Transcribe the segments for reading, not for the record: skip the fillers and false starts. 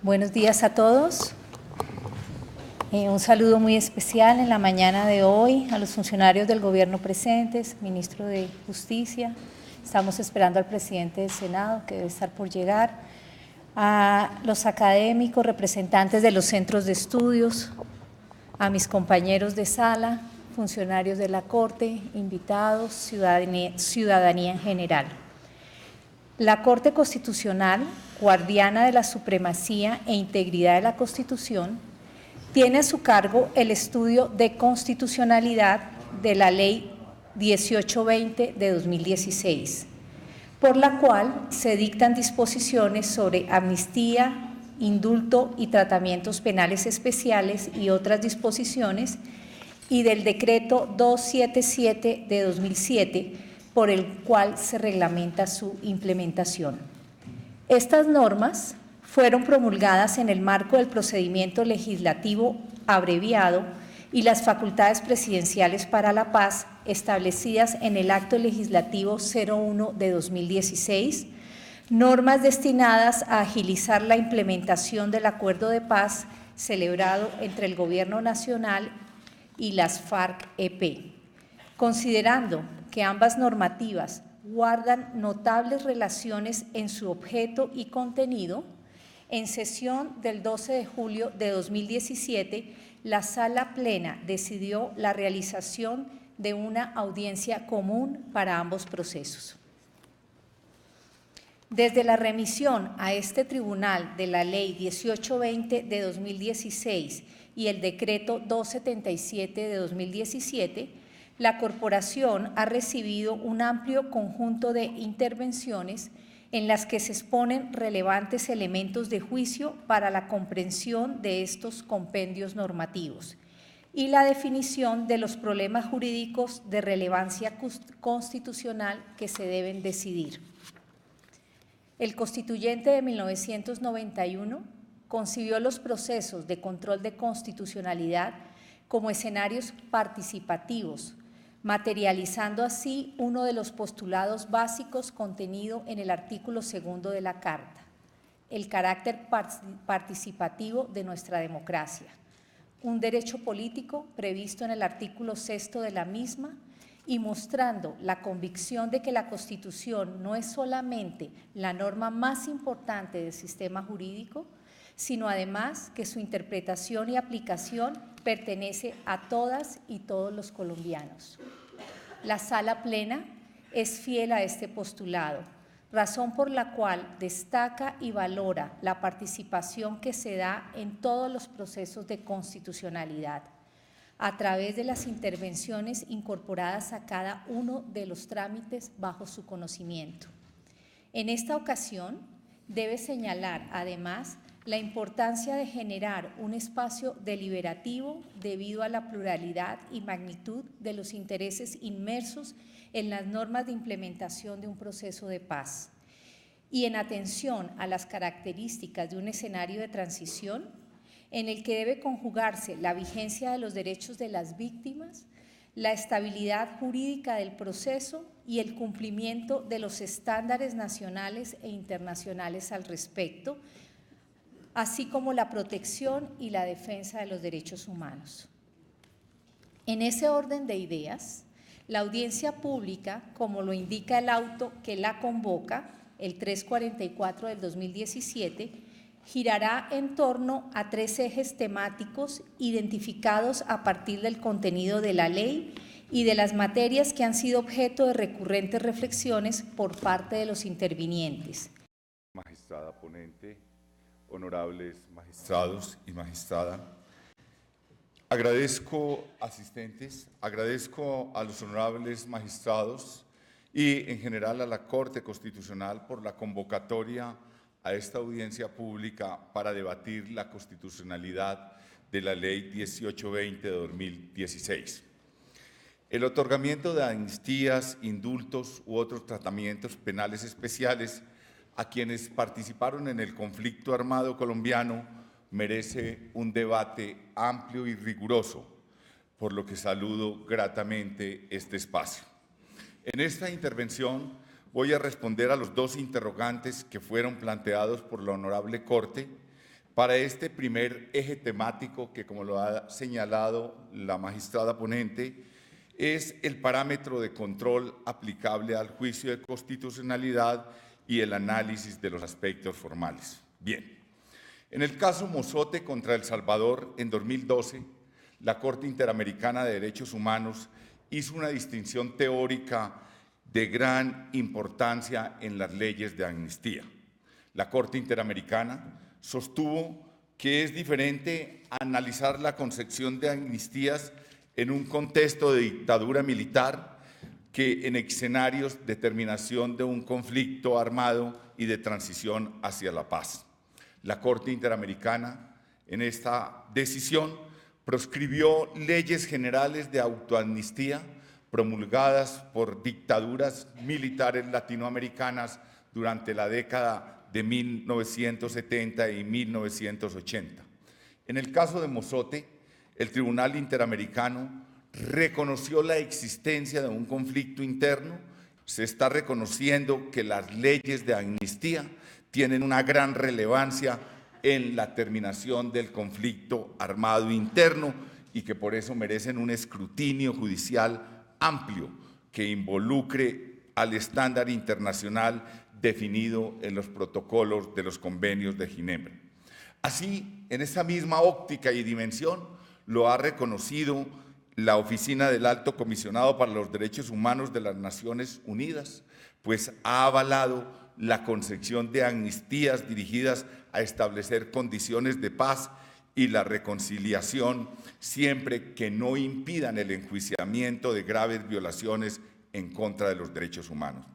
Buenos días a todos. Un saludo muy especial en la mañana de hoy a los funcionarios del gobierno presentes, ministro de Justicia. Estamos esperando al presidente del Senado, que debe estar por llegar. A los académicos, representantes de los centros de estudios, a mis compañeros de sala, funcionarios de la Corte, invitados, ciudadanía en general. La Corte Constitucional, guardiana de la supremacía e integridad de la Constitución, tiene a su cargo el estudio de constitucionalidad de la Ley 1820 de 2016, por la cual se dictan disposiciones sobre amnistía, indulto y tratamientos penales especiales y otras disposiciones, y del Decreto 277 de 2007, por el cual se reglamenta su implementación. Estas normas fueron promulgadas en el marco del procedimiento legislativo abreviado y las facultades presidenciales para la paz establecidas en el Acto Legislativo 01 de 2016, normas destinadas a agilizar la implementación del acuerdo de paz celebrado entre el Gobierno Nacional y las FARC-EP. Considerando que ambas normativas guardan notables relaciones en su objeto y contenido, en sesión del 12 de julio de 2017, la Sala Plena decidió la realización de una audiencia común para ambos procesos. Desde la remisión a este tribunal de la Ley 1820 de 2016 y el Decreto 277 de 2017, la Corporación ha recibido un amplio conjunto de intervenciones en las que se exponen relevantes elementos de juicio para la comprensión de estos compendios normativos y la definición de los problemas jurídicos de relevancia constitucional que se deben decidir. El Constituyente de 1991 concibió los procesos de control de constitucionalidad como escenarios participativos, materializando así uno de los postulados básicos contenido en el artículo 2 de la Carta, el carácter participativo de nuestra democracia, un derecho político previsto en el artículo 6 de la misma y mostrando la convicción de que la Constitución no es solamente la norma más importante del sistema jurídico, sino además que su interpretación y aplicación pertenece a todas y todos los colombianos. La Sala Plena es fiel a este postulado, razón por la cual destaca y valora la participación que se da en todos los procesos de constitucionalidad, a través de las intervenciones incorporadas a cada uno de los trámites bajo su conocimiento. En esta ocasión, debe señalar, además, la importancia de generar un espacio deliberativo debido a la pluralidad y magnitud de los intereses inmersos en las normas de implementación de un proceso de paz y en atención a las características de un escenario de transición en el que debe conjugarse la vigencia de los derechos de las víctimas, la estabilidad jurídica del proceso y el cumplimiento de los estándares nacionales e internacionales al respecto, así como la protección y la defensa de los derechos humanos. En ese orden de ideas, la audiencia pública, como lo indica el auto que la convoca, el 344 del 2017, girará en torno a 3 ejes temáticos identificados a partir del contenido de la ley y de las materias que han sido objeto de recurrentes reflexiones por parte de los intervinientes. Magistrada ponente, honorables magistrados y magistrada, agradezco asistentes, agradezco a los honorables magistrados y en general a la Corte Constitucional por la convocatoria a esta audiencia pública para debatir la constitucionalidad de la Ley 1820 de 2016. El otorgamiento de amnistías, indultos u otros tratamientos penales especiales a quienes participaron en el conflicto armado colombiano merece un debate amplio y riguroso, por lo que saludo gratamente este espacio. En esta intervención voy a responder a los 2 interrogantes que fueron planteados por la Honorable Corte para este primer eje temático que, como lo ha señalado la magistrada ponente, es el parámetro de control aplicable al juicio de constitucionalidad y el análisis de los aspectos formales. Bien, en el caso Mozote contra El Salvador, en 2012, la Corte Interamericana de Derechos Humanos hizo una distinción teórica de gran importancia en las leyes de amnistía. La Corte Interamericana sostuvo que es diferente analizar la concepción de amnistías en un contexto de dictadura militar que en escenarios de terminación de un conflicto armado y de transición hacia la paz. La Corte Interamericana, en esta decisión, proscribió leyes generales de autoamnistía promulgadas por dictaduras militares latinoamericanas durante la década de 1970 y 1980. En el caso de Mozote, el Tribunal Interamericano reconoció la existencia de un conflicto interno. Se está reconociendo que las leyes de amnistía tienen una gran relevancia en la terminación del conflicto armado interno y que por eso merecen un escrutinio judicial amplio que involucre al estándar internacional definido en los protocolos de los convenios de Ginebra. Así, en esa misma óptica y dimensión, lo ha reconocido la Oficina del Alto Comisionado para los Derechos Humanos de las Naciones Unidas, pues ha avalado la concepción de amnistías dirigidas a establecer condiciones de paz y la reconciliación siempre que no impidan el enjuiciamiento de graves violaciones en contra de los derechos humanos.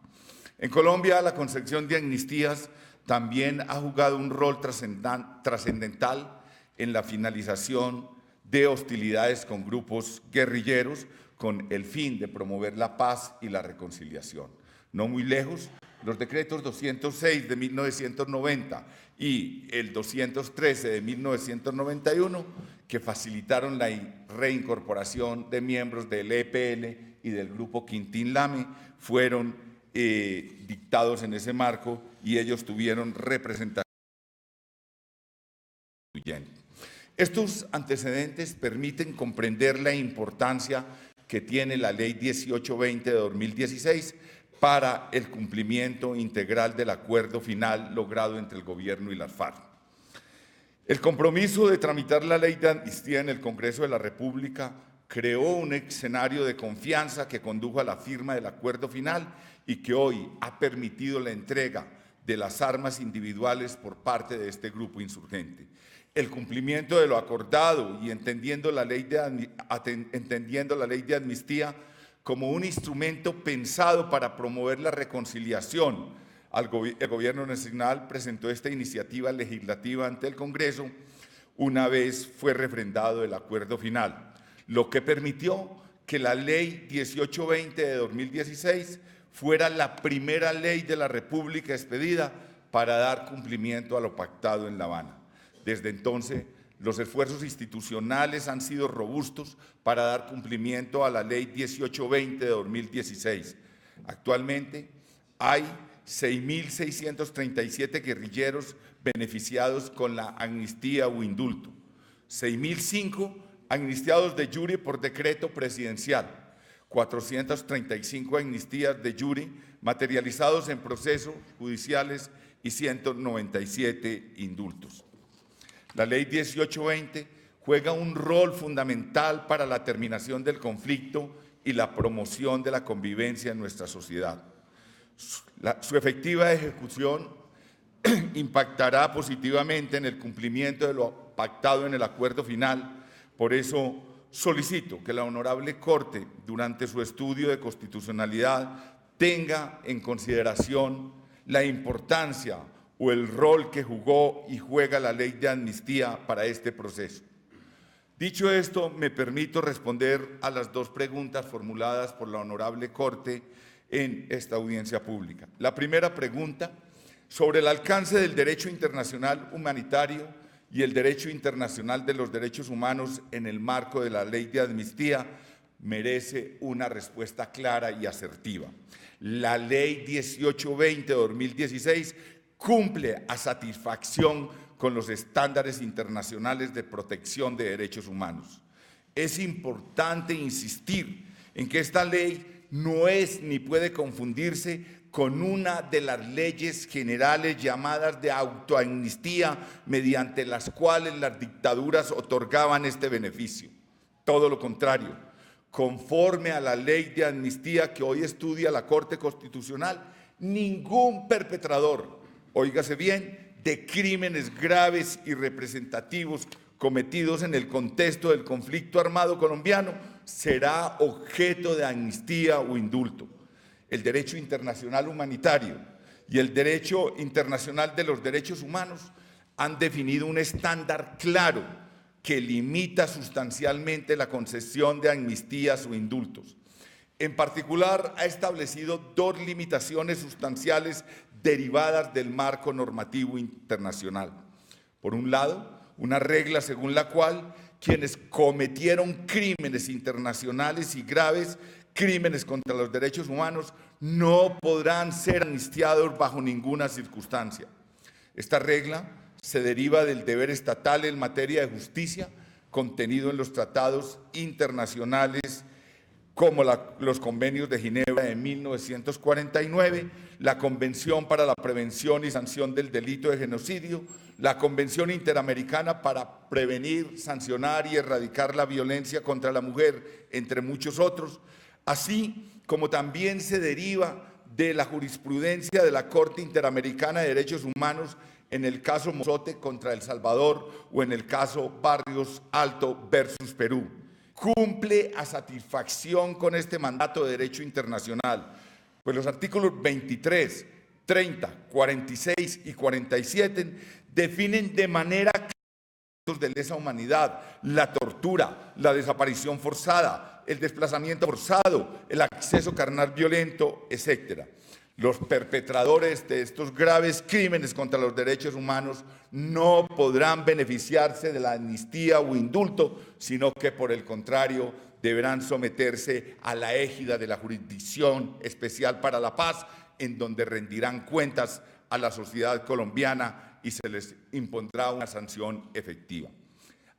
En Colombia, la concepción de amnistías también ha jugado un rol trascendental en la finalización de hostilidades con grupos guerrilleros con el fin de promover la paz y la reconciliación. No muy lejos, los decretos 206 de 1990 y el 213 de 1991, que facilitaron la reincorporación de miembros del EPL y del grupo Quintín Lame, fueron dictados en ese marco y ellos tuvieron representación constituyente. Estos antecedentes permiten comprender la importancia que tiene la Ley 1820 de 2016 para el cumplimiento integral del acuerdo final logrado entre el Gobierno y las FARC. El compromiso de tramitar la Ley de Amnistía en el Congreso de la República creó un escenario de confianza que condujo a la firma del acuerdo final y que hoy ha permitido la entrega de las armas individuales por parte de este grupo insurgente. El cumplimiento de lo acordado y entendiendo la ley de amnistía como un instrumento pensado para promover la reconciliación. El Gobierno Nacional presentó esta iniciativa legislativa ante el Congreso una vez fue refrendado el acuerdo final, lo que permitió que la Ley 1820 de 2016 fuera la primera ley de la República expedida para dar cumplimiento a lo pactado en La Habana. Desde entonces, los esfuerzos institucionales han sido robustos para dar cumplimiento a la Ley 1820 de 2016. Actualmente hay 6.637 guerrilleros beneficiados con la amnistía o indulto, 6.005 amnistiados de jure por decreto presidencial, 435 amnistías de jure materializados en procesos judiciales y 197 indultos. La Ley 1820 juega un rol fundamental para la terminación del conflicto y la promoción de la convivencia en nuestra sociedad. Su efectiva ejecución impactará positivamente en el cumplimiento de lo pactado en el acuerdo final. Por eso solicito que la Honorable Corte, durante su estudio de constitucionalidad, tenga en consideración la importancia o el rol que jugó y juega la Ley de Amnistía para este proceso. Dicho esto, me permito responder a las dos preguntas formuladas por la Honorable Corte en esta audiencia pública. La primera pregunta, sobre el alcance del derecho internacional humanitario y el derecho internacional de los derechos humanos en el marco de la Ley de Amnistía, merece una respuesta clara y asertiva. La Ley 1820 de 2016 cumple a satisfacción con los estándares internacionales de protección de derechos humanos. Es importante insistir en que esta ley no es ni puede confundirse con una de las leyes generales llamadas de autoamnistía, mediante las cuales las dictaduras otorgaban este beneficio. Todo lo contrario, conforme a la ley de amnistía que hoy estudia la Corte Constitucional, ningún perpetrador, óigase bien, de crímenes graves y representativos cometidos en el contexto del conflicto armado colombiano será objeto de amnistía o indulto. El derecho internacional humanitario y el derecho internacional de los derechos humanos han definido un estándar claro que limita sustancialmente la concesión de amnistías o indultos. En particular, ha establecido dos limitaciones sustanciales derivadas del marco normativo internacional. Por un lado, una regla según la cual quienes cometieron crímenes internacionales y graves, crímenes contra los derechos humanos, no podrán ser amnistiados bajo ninguna circunstancia. Esta regla se deriva del deber estatal en materia de justicia contenido en los tratados internacionales como los convenios de Ginebra de 1949, la Convención para la Prevención y Sanción del Delito de Genocidio, la Convención Interamericana para prevenir, sancionar y erradicar la violencia contra la mujer, entre muchos otros, así como también se deriva de la jurisprudencia de la Corte Interamericana de Derechos Humanos en el caso Mozote contra El Salvador o en el caso Barrios Alto versus Perú. Cumple a satisfacción con este mandato de derecho internacional, pues los artículos 23, 30, 46 y 47 definen de manera clara los de lesa humanidad, la tortura, la desaparición forzada, el desplazamiento forzado, el acceso carnal violento, etc. Los perpetradores de estos graves crímenes contra los derechos humanos no podrán beneficiarse de la amnistía o indulto, sino que por el contrario deberán someterse a la égida de la Jurisdicción Especial para la Paz, en donde rendirán cuentas a la sociedad colombiana y se les impondrá una sanción efectiva.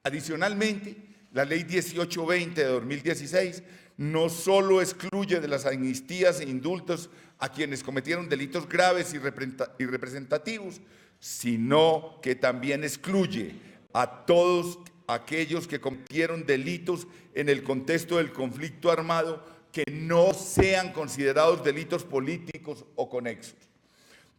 Adicionalmente, la Ley 1820 de 2016 no solo excluye de las amnistías e indultos a quienes cometieron delitos graves y representativos, sino que también excluye a todos aquellos que cometieron delitos en el contexto del conflicto armado que no sean considerados delitos políticos o conexos.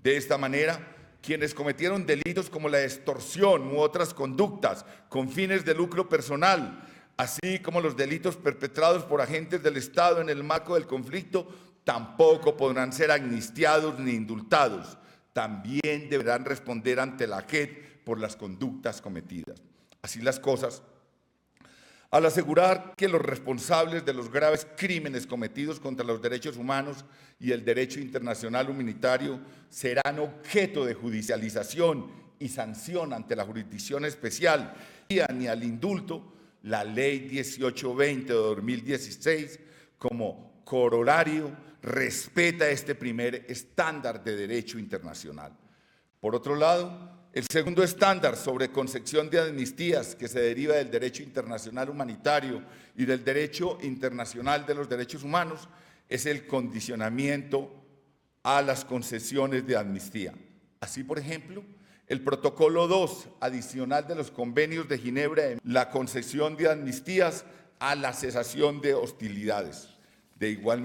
De esta manera, quienes cometieron delitos como la extorsión u otras conductas con fines de lucro personal, así como los delitos perpetrados por agentes del Estado en el marco del conflicto, tampoco podrán ser amnistiados ni indultados. También deberán responder ante la JEP por las conductas cometidas. Así las cosas, al asegurar que los responsables de los graves crímenes cometidos contra los derechos humanos y el derecho internacional humanitario serán objeto de judicialización y sanción ante la Jurisdicción Especial ni al indulto, la Ley 1820 de 2016, como corolario, respeta este primer estándar de derecho internacional. Por otro lado, el segundo estándar sobre concesión de amnistías que se deriva del derecho internacional humanitario y del derecho internacional de los derechos humanos es el condicionamiento a las concesiones de amnistía. Así, por ejemplo, el protocolo 2 adicional de los convenios de Ginebra, la concesión de amnistías a la cesación de hostilidades. De igual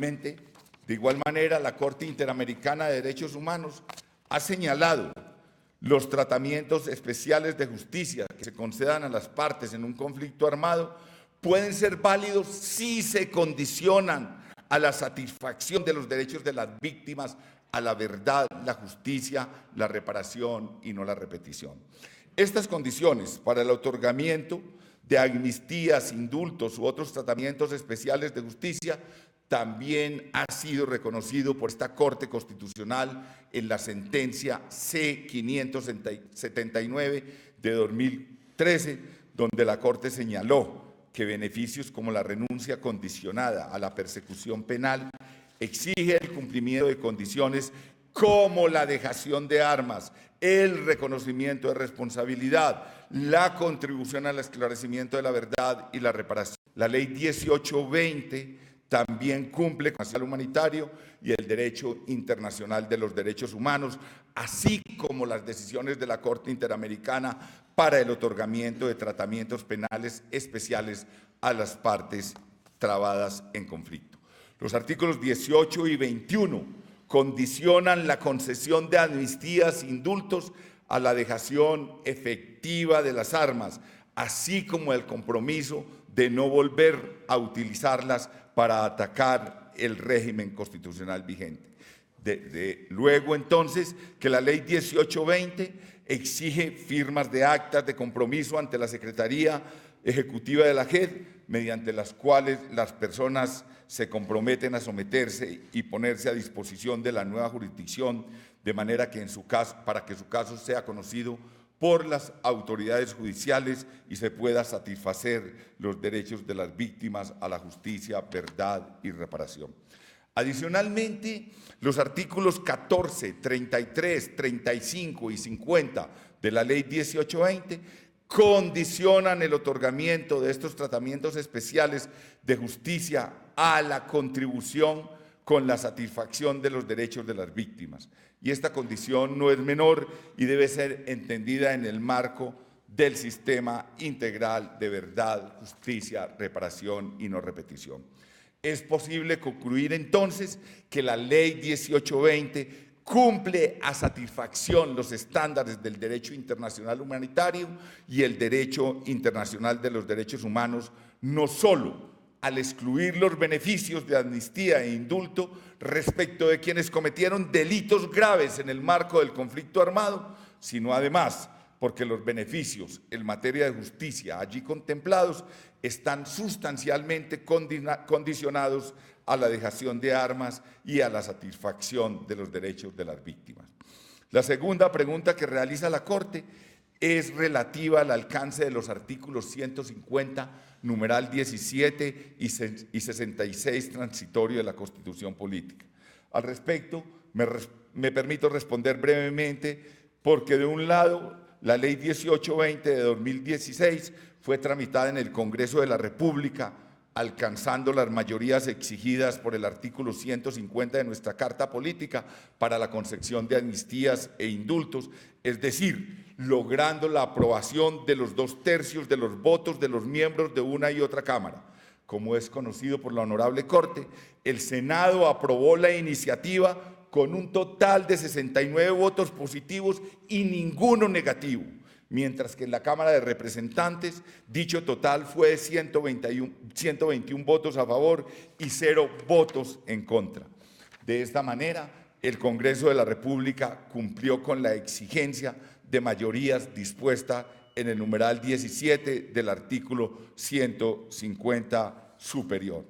manera, la Corte Interamericana de Derechos Humanos ha señalado los tratamientos especiales de justicia que se concedan a las partes en un conflicto armado pueden ser válidos si se condicionan a la satisfacción de los derechos de las víctimas, a la verdad, la justicia, la reparación y no la repetición. Estas condiciones para el otorgamiento de amnistías, indultos u otros tratamientos especiales de justicia también ha sido reconocido por esta Corte Constitucional en la sentencia C-579 de 2013, donde la Corte señaló que beneficios como la renuncia condicionada a la persecución penal exige el cumplimiento de condiciones como la dejación de armas, el reconocimiento de responsabilidad, la contribución al esclarecimiento de la verdad y la reparación. La Ley 1820 también cumple con el humanitario y el derecho internacional de los derechos humanos, así como las decisiones de la Corte Interamericana para el otorgamiento de tratamientos penales especiales a las partes trabadas en conflicto. Los artículos 18 y 21 condicionan la concesión de amnistías e indultos a la dejación efectiva de las armas, así como el compromiso de no volver a utilizarlas para atacar el régimen constitucional vigente. Luego, entonces, que la Ley 1820 exige firmas de actas de compromiso ante la Secretaría Ejecutiva de la JEP, mediante las cuales las personas se comprometen a someterse y ponerse a disposición de la nueva jurisdicción, de manera que para que su caso sea conocido por las autoridades judiciales y se pueda satisfacer los derechos de las víctimas a la justicia, verdad y reparación. Adicionalmente, los artículos 14, 33, 35 y 50 de la Ley 1820 condicionan el otorgamiento de estos tratamientos especiales de justicia a la contribución con la satisfacción de los derechos de las víctimas. Y esta condición no es menor y debe ser entendida en el marco del sistema integral de verdad, justicia, reparación y no repetición. Es posible concluir entonces que la Ley 1820 cumple a satisfacción los estándares del derecho internacional humanitario y el derecho internacional de los derechos humanos, no solo al excluir los beneficios de amnistía e indulto respecto de quienes cometieron delitos graves en el marco del conflicto armado, sino además porque los beneficios en materia de justicia allí contemplados están sustancialmente condicionados a la dejación de armas y a la satisfacción de los derechos de las víctimas. La segunda pregunta que realiza la Corte es relativa al alcance de los artículos 150, numeral 17 y 66 transitorio de la Constitución Política. Al respecto, me permito responder brevemente porque, de un lado, la Ley 1820 de 2016 fue tramitada en el Congreso de la República, alcanzando las mayorías exigidas por el artículo 150 de nuestra Carta Política para la concesión de amnistías e indultos, es decir, logrando la aprobación de los 2/3 de los votos de los miembros de una y otra Cámara. Como es conocido por la Honorable Corte, el Senado aprobó la iniciativa con un total de 69 votos positivos y ninguno negativo, mientras que en la Cámara de Representantes dicho total fue de 121 votos a favor y 0 votos en contra. De esta manera, el Congreso de la República cumplió con la exigencia de mayorías dispuesta en el numeral 17 del artículo 150 superior.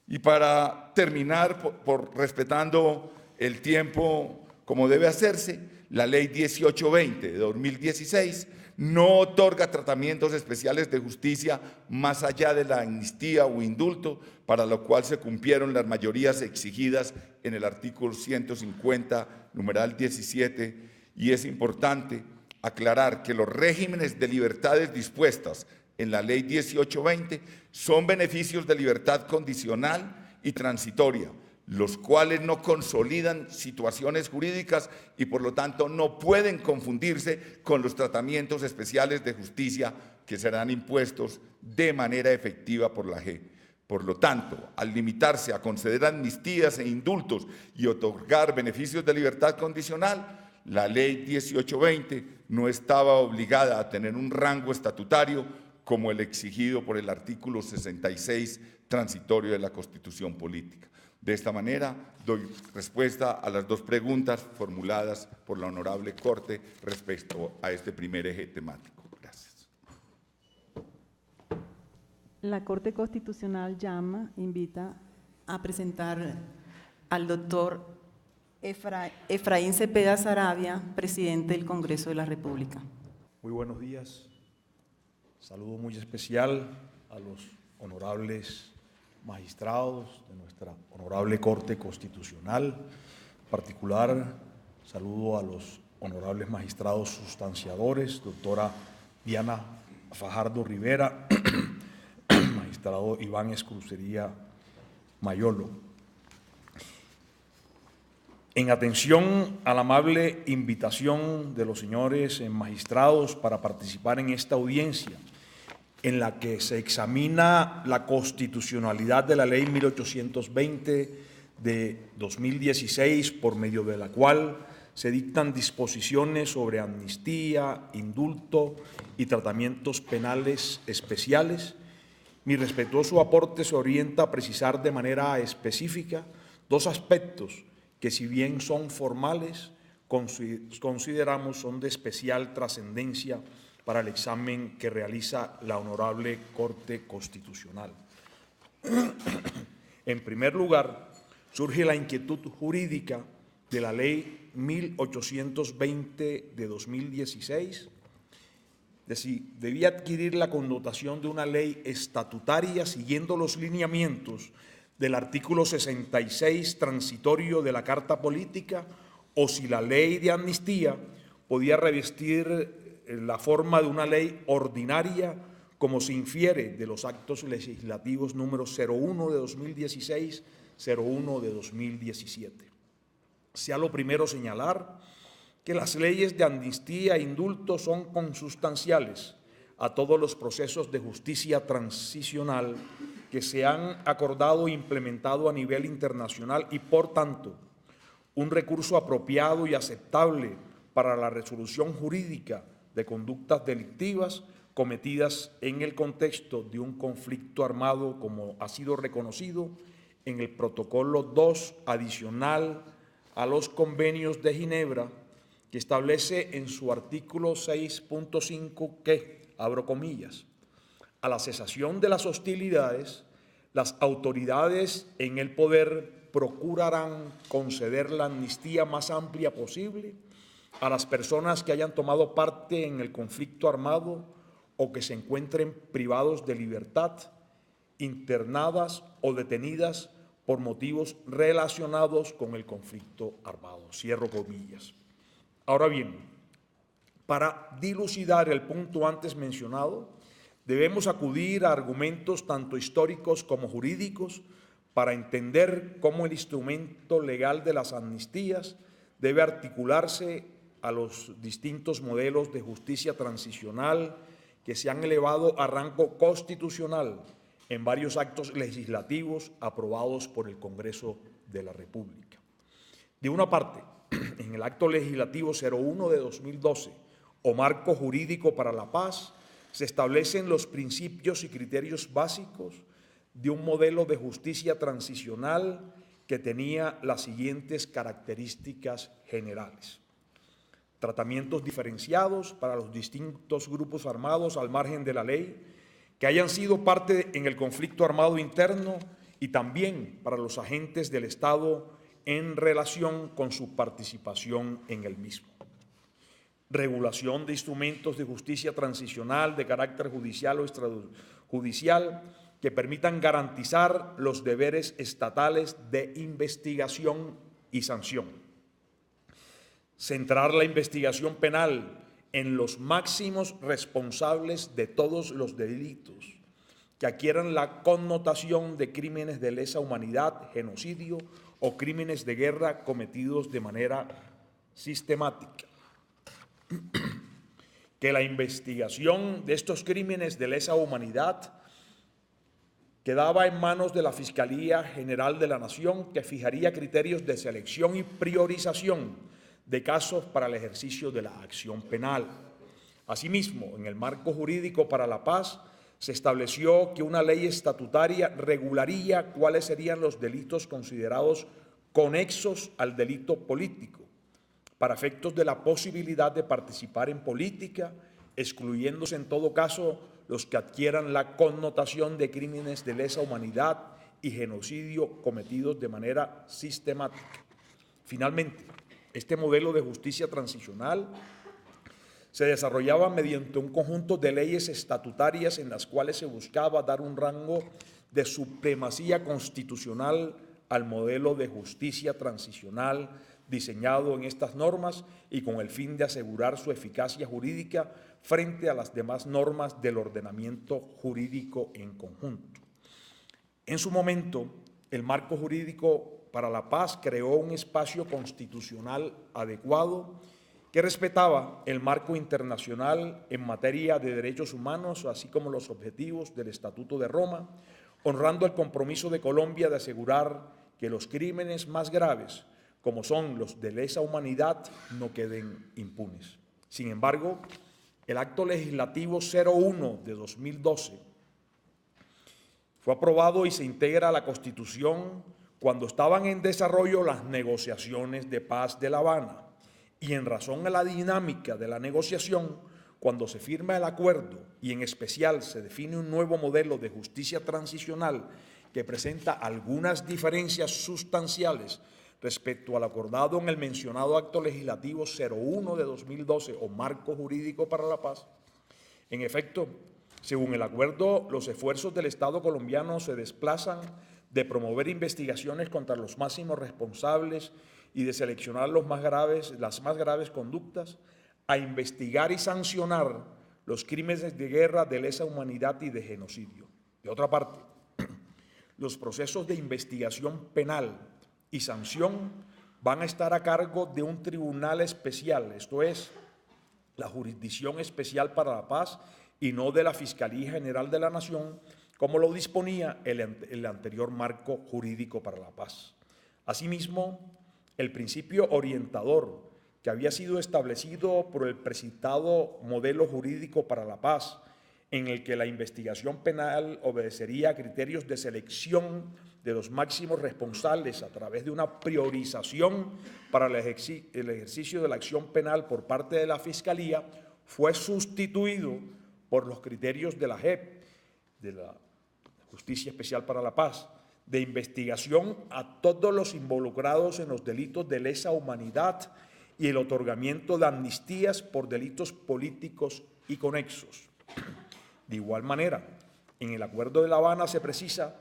Y para terminar, respetando el tiempo como debe hacerse, la Ley 1820 de 2016 no otorga tratamientos especiales de justicia más allá de la amnistía o indulto, para lo cual se cumplieron las mayorías exigidas en el artículo 150, numeral 17, y es importante aclarar que los regímenes de libertades dispuestas en la Ley 1820 son beneficios de libertad condicional y transitoria, los cuales no consolidan situaciones jurídicas y por lo tanto no pueden confundirse con los tratamientos especiales de justicia que serán impuestos de manera efectiva por la JEP. Por lo tanto, al limitarse a conceder amnistías e indultos y otorgar beneficios de libertad condicional, la Ley 1820 no estaba obligada a tener un rango estatutario como el exigido por el artículo 66 transitorio de la Constitución Política. De esta manera, doy respuesta a las dos preguntas formuladas por la Honorable Corte respecto a este primer eje temático. Gracias. La Corte Constitucional invita a presentar al doctor Efraín Cepeda Saravia, presidente del Congreso de la República. Muy buenos días. Saludo muy especial a los honorables magistrados de nuestra honorable Corte Constitucional. En particular, saludo a los honorables magistrados sustanciadores, doctora Diana Fajardo Rivera, magistrado Iván Escrucería Mayolo. En atención a la amable invitación de los señores magistrados para participar en esta audiencia, en la que se examina la constitucionalidad de la Ley 1820 de 2016, por medio de la cual se dictan disposiciones sobre amnistía, indulto y tratamientos penales especiales, mi respetuoso aporte se orienta a precisar de manera específica dos aspectos que, si bien son formales, consideramos son de especial trascendencia para el examen que realiza la Honorable Corte Constitucional. En primer lugar, surge la inquietud jurídica de la Ley 1820 de 2016, de si debía adquirir la connotación de una ley estatutaria siguiendo los lineamientos del artículo 66 transitorio de la Carta Política, o si la ley de amnistía podía revestir la forma de una ley ordinaria, como se infiere de los actos legislativos número 01 de 2016, 01 de 2017. Sea lo primero señalar que las leyes de amnistía e indulto son consustanciales a todos los procesos de justicia transicional que se han acordado e implementado a nivel internacional y, por tanto, un recurso apropiado y aceptable para la resolución jurídica de conductas delictivas cometidas en el contexto de un conflicto armado, como ha sido reconocido en el protocolo 2 adicional a los convenios de Ginebra, que establece en su artículo 6.5 que, abro comillas, a la cesación de las hostilidades, las autoridades en el poder procurarán conceder la amnistía más amplia posible a las personas que hayan tomado parte en el conflicto armado o que se encuentren privados de libertad, internadas o detenidas por motivos relacionados con el conflicto armado. Cierro comillas. Ahora bien, para dilucidar el punto antes mencionado, debemos acudir a argumentos tanto históricos como jurídicos para entender cómo el instrumento legal de las amnistías debe articularse a los distintos modelos de justicia transicional que se han elevado a rango constitucional en varios actos legislativos aprobados por el Congreso de la República. De una parte, en el acto legislativo 01 de 2012, o Marco Jurídico para la Paz, se establecen los principios y criterios básicos de un modelo de justicia transicional que tenía las siguientes características generales: tratamientos diferenciados para los distintos grupos armados al margen de la ley, que hayan sido parte en el conflicto armado interno, y también para los agentes del Estado en relación con su participación en el mismo. Regulación de instrumentos de justicia transicional de carácter judicial o extrajudicial que permitan garantizar los deberes estatales de investigación y sanción. Centrar la investigación penal en los máximos responsables de todos los delitos que adquieran la connotación de crímenes de lesa humanidad, genocidio o crímenes de guerra cometidos de manera sistemática. Que la investigación de estos crímenes de lesa humanidad quedaba en manos de la Fiscalía General de la Nación, que fijaría criterios de selección y priorización de casos para el ejercicio de la acción penal. Asimismo, en el marco jurídico para la paz, se estableció que una ley estatutaria regularía cuáles serían los delitos considerados conexos al delito político, para efectos de la posibilidad de participar en política, excluyéndose en todo caso los que adquieran la connotación de crímenes de lesa humanidad y genocidio cometidos de manera sistemática. Finalmente, este modelo de justicia transicional se desarrollaba mediante un conjunto de leyes estatutarias en las cuales se buscaba dar un rango de supremacía constitucional al modelo de justicia transicional diseñado en estas normas y con el fin de asegurar su eficacia jurídica frente a las demás normas del ordenamiento jurídico en conjunto. En su momento, el marco jurídico para la paz creó un espacio constitucional adecuado que respetaba el marco internacional en materia de derechos humanos, así como los objetivos del Estatuto de Roma, honrando el compromiso de Colombia de asegurar que los crímenes más graves, como son los de lesa humanidad, no queden impunes. Sin embargo, el Acto Legislativo 01 de 2012 fue aprobado y se integra a la Constitución cuando estaban en desarrollo las negociaciones de paz de La Habana y en razón a la dinámica de la negociación, cuando se firma el acuerdo y en especial se define un nuevo modelo de justicia transicional que presenta algunas diferencias sustanciales respecto al acordado en el mencionado Acto Legislativo 01 de 2012 o Marco Jurídico para la Paz. En efecto, según el acuerdo, los esfuerzos del Estado colombiano se desplazan de promover investigaciones contra los máximos responsables y de seleccionar las más graves conductas, a investigar y sancionar los crímenes de guerra, de lesa humanidad y de genocidio. De otra parte, los procesos de investigación penal y sanción van a estar a cargo de un tribunal especial, esto es, la Jurisdicción Especial para la Paz, y no de la Fiscalía General de la Nación, como lo disponía el anterior marco jurídico para la paz. Asimismo, el principio orientador que había sido establecido por el precitado modelo jurídico para la paz, en el que la investigación penal obedecería a criterios de selección de los máximos responsables a través de una priorización para el ejercicio de la acción penal por parte de la Fiscalía, fue sustituido por los criterios de la JEP, de la Justicia Especial para la Paz, de investigación a todos los involucrados en los delitos de lesa humanidad y el otorgamiento de amnistías por delitos políticos y conexos. De igual manera, en el Acuerdo de La Habana se precisa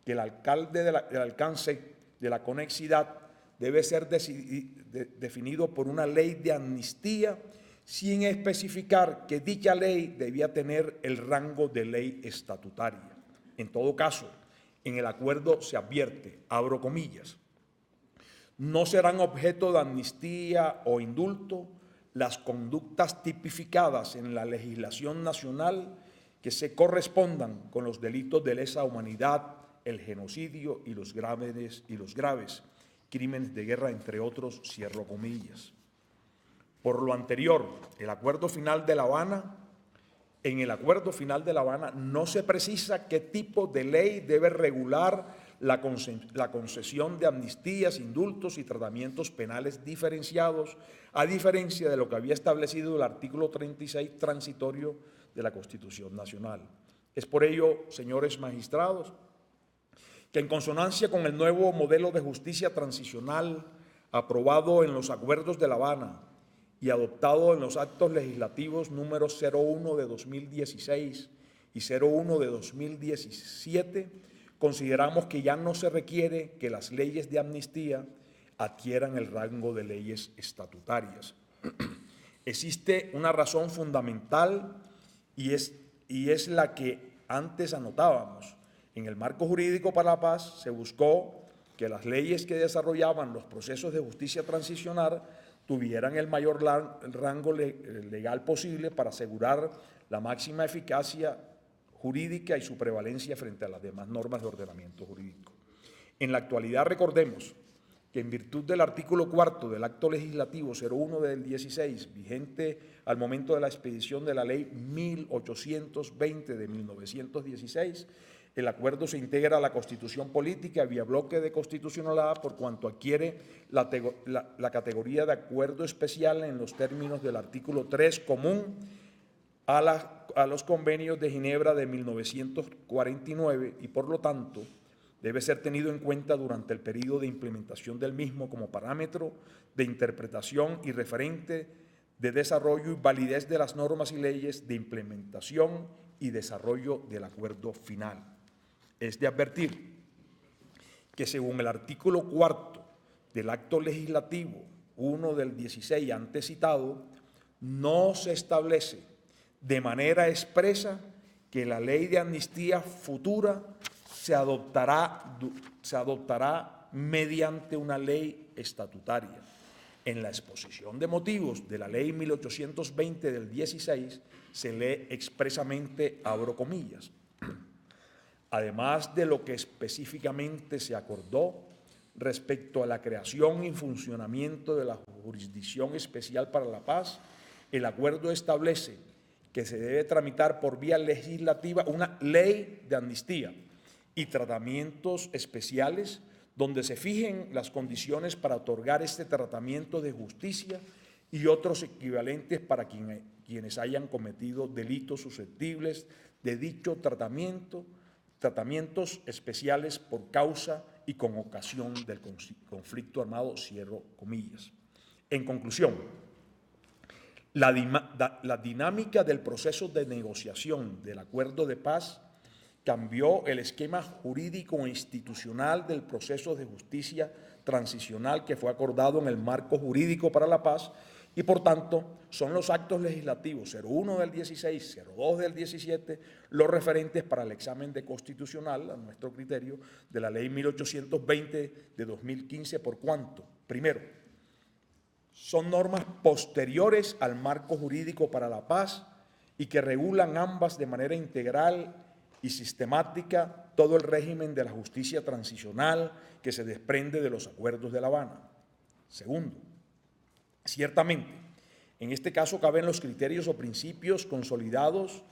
que el alcance de la conexidad debe ser definido por una ley de amnistía, sin especificar que dicha ley debía tener el rango de ley estatutaria. En todo caso, en el acuerdo se advierte, abro comillas, no serán objeto de amnistía o indulto las conductas tipificadas en la legislación nacional que se correspondan con los delitos de lesa humanidad, el genocidio y los graves crímenes de guerra, entre otros, cierro comillas. Por lo anterior, el Acuerdo Final de La Habana, en el Acuerdo Final de La Habana no se precisa qué tipo de ley debe regular la concesión de amnistías, indultos y tratamientos penales diferenciados, a diferencia de lo que había establecido el artículo 36 transitorio de la Constitución Nacional. Es por ello, señores magistrados, que en consonancia con el nuevo modelo de justicia transicional aprobado en los Acuerdos de La Habana y adoptado en los actos legislativos números 01 de 2016 y 01 de 2017, consideramos que ya no se requiere que las leyes de amnistía adquieran el rango de leyes estatutarias. Existe una razón fundamental y es la que antes anotábamos. En el marco jurídico para la paz se buscó que las leyes que desarrollaban los procesos de justicia transicional tuvieran el mayor rango legal posible para asegurar la máxima eficacia jurídica y su prevalencia frente a las demás normas de ordenamiento jurídico. En la actualidad, recordemos que en virtud del artículo 4 del Acto Legislativo 01 del 16, vigente al momento de la expedición de la Ley 1820 de 1916, el acuerdo se integra a la Constitución Política vía bloque de constitucionalidad por cuanto adquiere la categoría de acuerdo especial en los términos del artículo 3 común a los convenios de Ginebra de 1949 y por lo tanto debe ser tenido en cuenta durante el periodo de implementación del mismo como parámetro de interpretación y referente de desarrollo y validez de las normas y leyes de implementación y desarrollo del acuerdo final. Es de advertir que según el artículo 4 del acto legislativo 1 del 16 antes citado, no se establece de manera expresa que la ley de amnistía futura se adoptará mediante una ley estatutaria. En la exposición de motivos de la ley 1820 del 16 se lee expresamente, abro comillas, además de lo que específicamente se acordó respecto a la creación y funcionamiento de la Jurisdicción Especial para la Paz, el acuerdo establece que se debe tramitar por vía legislativa una ley de amnistía y tratamientos especiales donde se fijen las condiciones para otorgar este tratamiento de justicia y otros equivalentes para quienes hayan cometido delitos susceptibles de dicho tratamientos especiales por causa y con ocasión del conflicto armado, cierro comillas. En conclusión, la dinámica del proceso de negociación del acuerdo de paz cambió el esquema jurídico e institucional del proceso de justicia transicional que fue acordado en el marco jurídico para la paz y, por tanto, son los actos legislativos 01 del 16, 02 del 17, los referentes para el examen de constitucional, a nuestro criterio, de la ley 1820 de 2015, por cuanto, primero, son normas posteriores al marco jurídico para la paz y que regulan ambas de manera integral y sistemática todo el régimen de la justicia transicional que se desprende de los acuerdos de La Habana. Segundo, ciertamente, en este caso caben los criterios o principios consolidados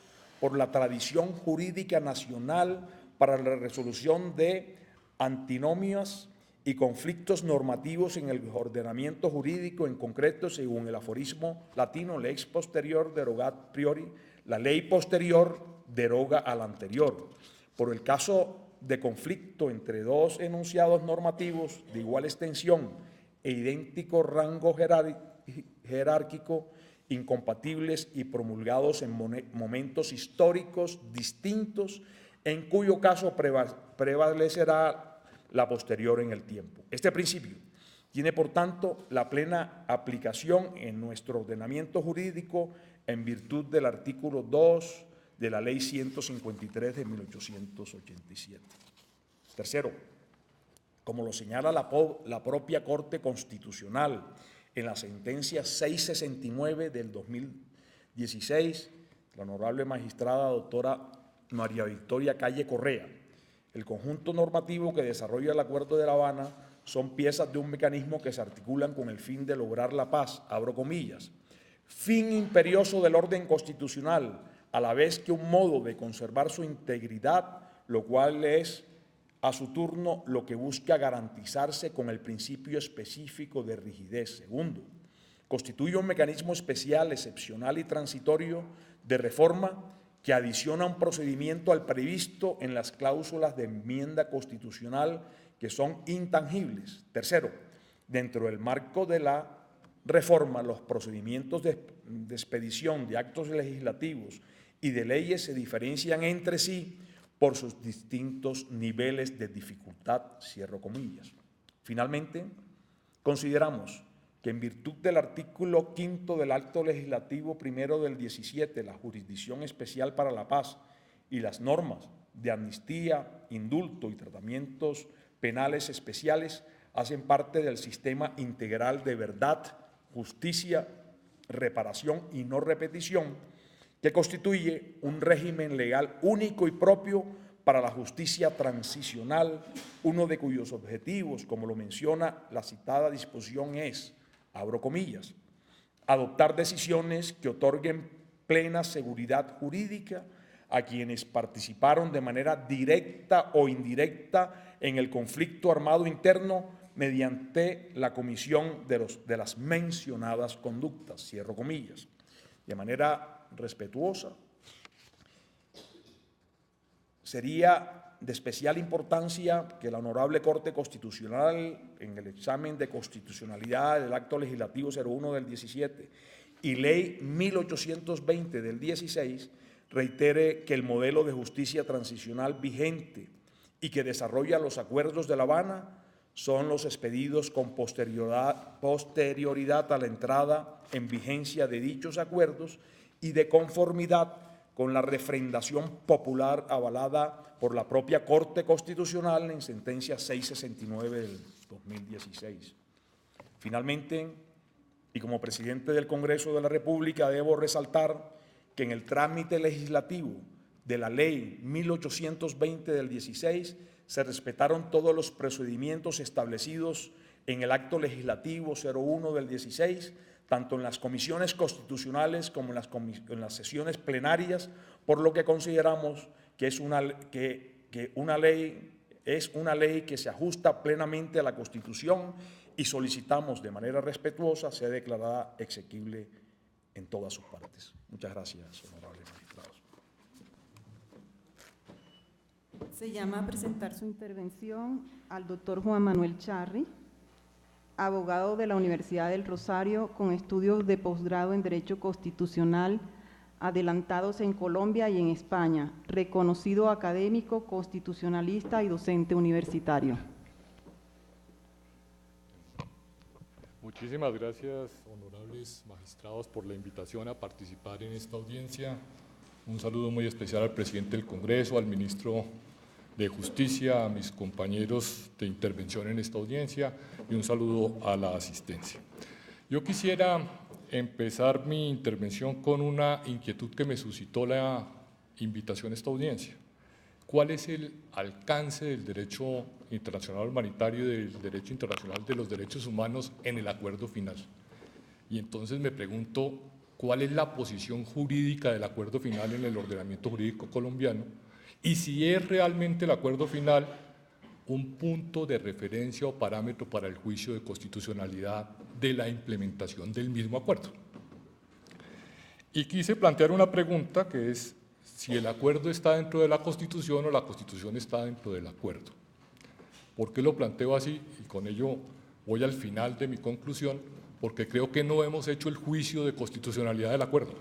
por la tradición jurídica nacional para la resolución de antinomias y conflictos normativos en el ordenamiento jurídico, en concreto, según el aforismo latino, lex posterior derogat priori, la ley posterior deroga a la anterior. Por el caso de conflicto entre dos enunciados normativos de igual extensión e idéntico rango jerárquico, incompatibles y promulgados en momentos históricos distintos, en cuyo caso prevalecerá la posterior en el tiempo. Este principio tiene, por tanto, la plena aplicación en nuestro ordenamiento jurídico en virtud del artículo 2 de la Ley 153 de 1887. Tercero, como lo señala la propia Corte Constitucional en la sentencia 669 del 2016, la honorable magistrada doctora María Victoria Calle Correa, el conjunto normativo que desarrolla el Acuerdo de La Habana son piezas de un mecanismo que se articulan con el fin de lograr la paz, abro comillas, fin imperioso del orden constitucional, a la vez que un modo de conservar su integridad, lo cual es a su turno lo que busca garantizarse con el principio específico de rigidez. Segundo, constituye un mecanismo especial, excepcional y transitorio de reforma que adiciona un procedimiento al previsto en las cláusulas de enmienda constitucional que son intangibles. Tercero, dentro del marco de la reforma, los procedimientos de expedición de actos legislativos y de leyes se diferencian entre sí por sus distintos niveles de dificultad, cierro comillas. Finalmente, consideramos que en virtud del artículo 5 del Acto Legislativo primero del 17, la Jurisdicción Especial para la Paz y las normas de amnistía, indulto y tratamientos penales especiales hacen parte del sistema integral de verdad, justicia, reparación y no repetición, que constituye un régimen legal único y propio para la justicia transicional, uno de cuyos objetivos, como lo menciona la citada disposición, es, abro comillas, adoptar decisiones que otorguen plena seguridad jurídica a quienes participaron de manera directa o indirecta en el conflicto armado interno mediante la comisión de las mencionadas conductas, cierro comillas. De manera respetuosa, sería de especial importancia que la Honorable Corte Constitucional, en el examen de constitucionalidad del Acto Legislativo 01 del 17 y Ley 1820 del 16, reitere que el modelo de justicia transicional vigente y que desarrolla los acuerdos de La Habana son los expedidos con posterioridad a la entrada en vigencia de dichos acuerdos y de conformidad con la refrendación popular avalada por la propia Corte Constitucional en sentencia 669 del 2016. Finalmente, y como presidente del Congreso de la República, debo resaltar que en el trámite legislativo de la Ley 1820 del 16 se respetaron todos los procedimientos establecidos en el Acto Legislativo 01 del 16, tanto en las comisiones constitucionales como en las sesiones plenarias, por lo que consideramos que es una ley que se ajusta plenamente a la Constitución y solicitamos de manera respetuosa sea declarada exequible en todas sus partes. Muchas gracias, honorables magistrados. Se llama a presentar su intervención al doctor Juan Manuel Charri, abogado de la Universidad del Rosario con estudios de posgrado en Derecho Constitucional adelantados en Colombia y en España, reconocido académico, constitucionalista y docente universitario. Muchísimas gracias, honorables magistrados, por la invitación a participar en esta audiencia. Un saludo muy especial al presidente del Congreso, al ministro de Justicia, a mis compañeros de intervención en esta audiencia y un saludo a la asistencia. Yo quisiera empezar mi intervención con una inquietud que me suscitó la invitación a esta audiencia. ¿Cuál es el alcance del derecho internacional humanitario y del derecho internacional de los derechos humanos en el acuerdo final? Y entonces me pregunto, ¿cuál es la posición jurídica del acuerdo final en el ordenamiento jurídico colombiano? Y si es realmente el acuerdo final un punto de referencia o parámetro para el juicio de constitucionalidad de la implementación del mismo acuerdo. Y quise plantear una pregunta que es si el acuerdo está dentro de la Constitución o la Constitución está dentro del acuerdo. ¿Por qué lo planteo así? Y con ello voy al final de mi conclusión, porque creo que no hemos hecho el juicio de constitucionalidad del acuerdo.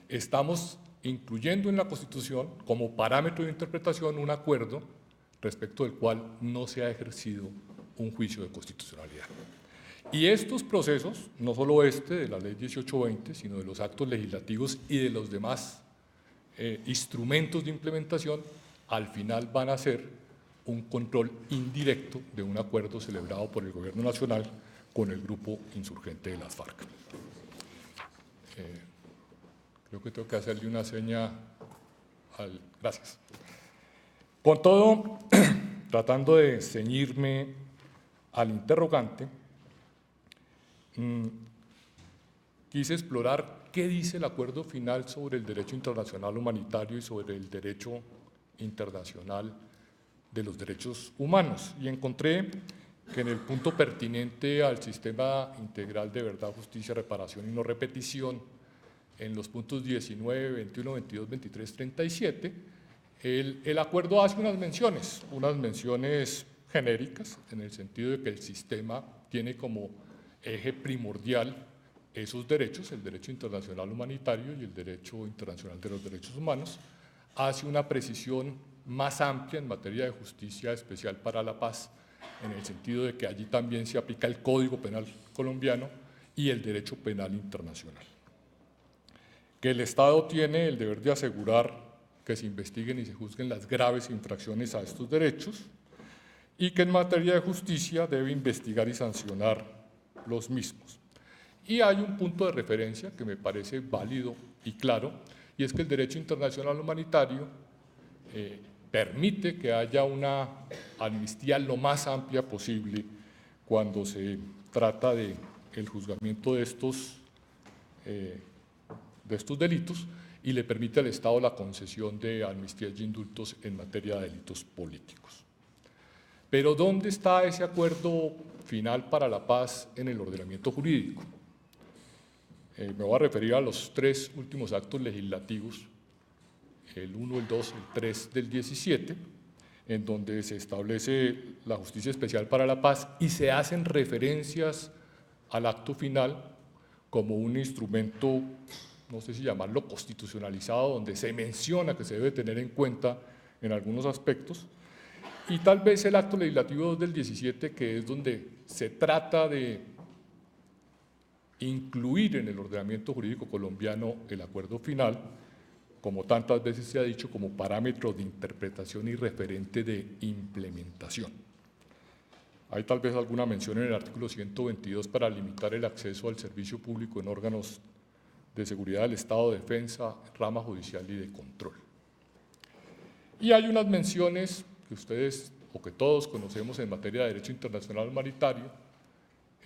Estamos incluyendo en la Constitución como parámetro de interpretación un acuerdo respecto del cual no se ha ejercido un juicio de constitucionalidad. Y estos procesos, no solo este de la Ley 1820, sino de los actos legislativos y de los demás instrumentos de implementación, al final van a ser un control indirecto de un acuerdo celebrado por el Gobierno Nacional con el grupo insurgente de las FARC. Creo que tengo que hacerle una seña al… Gracias. Con todo, tratando de ceñirme al interrogante, quise explorar qué dice el acuerdo final sobre el derecho internacional humanitario y sobre el derecho internacional de los derechos humanos. Y encontré que en el punto pertinente al sistema integral de verdad, justicia, reparación y no repetición, en los puntos 19, 21, 22, 23, 37, el acuerdo hace unas menciones genéricas, en el sentido de que el sistema tiene como eje primordial esos derechos, el derecho internacional humanitario y el derecho internacional de los derechos humanos. Hace una precisión más amplia en materia de justicia especial para la paz, en el sentido de que allí también se aplica el Código Penal colombiano y el derecho penal internacional. Que el Estado tiene el deber de asegurar que se investiguen y se juzguen las graves infracciones a estos derechos y que en materia de justicia debe investigar y sancionar los mismos. Y hay un punto de referencia que me parece válido y claro, y es que el derecho internacional humanitario permite que haya una amnistía lo más amplia posible cuando se trata del juzgamiento de estos delitos y le permite al Estado la concesión de amnistías y indultos en materia de delitos políticos. Pero ¿dónde está ese acuerdo final para la paz en el ordenamiento jurídico? Me voy a referir a los tres últimos actos legislativos, el 1, el 2, el 3 del 17, en donde se establece la justicia especial para la paz y se hacen referencias al acto final como un instrumento, no sé si llamarlo constitucionalizado, donde se menciona que se debe tener en cuenta en algunos aspectos, Y tal vez el acto legislativo 2 del 17, que es donde se trata de incluir en el ordenamiento jurídico colombiano el acuerdo final, como tantas veces se ha dicho, como parámetro de interpretación y referente de implementación. Hay tal vez alguna mención en el artículo 122 para limitar el acceso al servicio público en órganos de seguridad del Estado, defensa, rama judicial y de control. Y hay unas menciones que ustedes o que todos conocemos en materia de derecho internacional humanitario,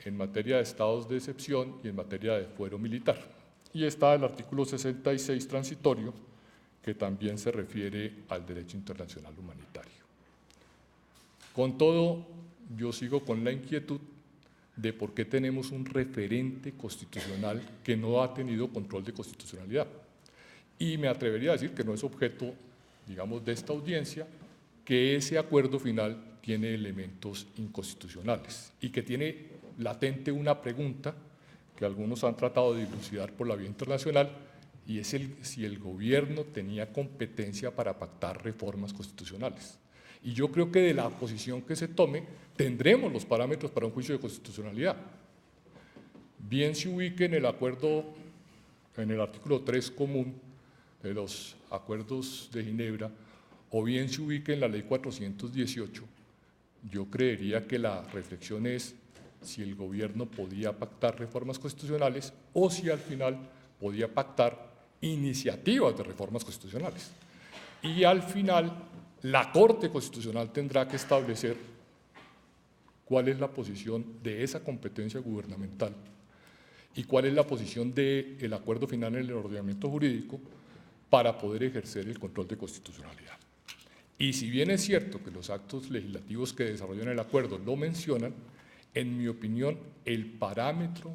en materia de estados de excepción y en materia de fuero militar. Y está el artículo 66 transitorio, que también se refiere al derecho internacional humanitario. Con todo, yo sigo con la inquietud de por qué tenemos un referente constitucional que no ha tenido control de constitucionalidad. Y me atrevería a decir que no es objeto, digamos, de esta audiencia, que ese acuerdo final tiene elementos inconstitucionales y que tiene latente una pregunta que algunos han tratado de dilucidar por la vía internacional, y es si el gobierno tenía competencia para pactar reformas constitucionales. Y yo creo que de la posición que se tome tendremos los parámetros para un juicio de constitucionalidad. Bien se ubique en el acuerdo, en el artículo 3 común de los acuerdos de Ginebra, o bien se ubique en la ley 418, yo creería que la reflexión es si el gobierno podía pactar reformas constitucionales o si al final podía pactar iniciativas de reformas constitucionales. Y al final la Corte Constitucional tendrá que establecer cuál es la posición de esa competencia gubernamental y cuál es la posición del acuerdo final en el ordenamiento jurídico para poder ejercer el control de constitucionalidad. Y si bien es cierto que los actos legislativos que desarrollan el acuerdo lo mencionan, en mi opinión, el parámetro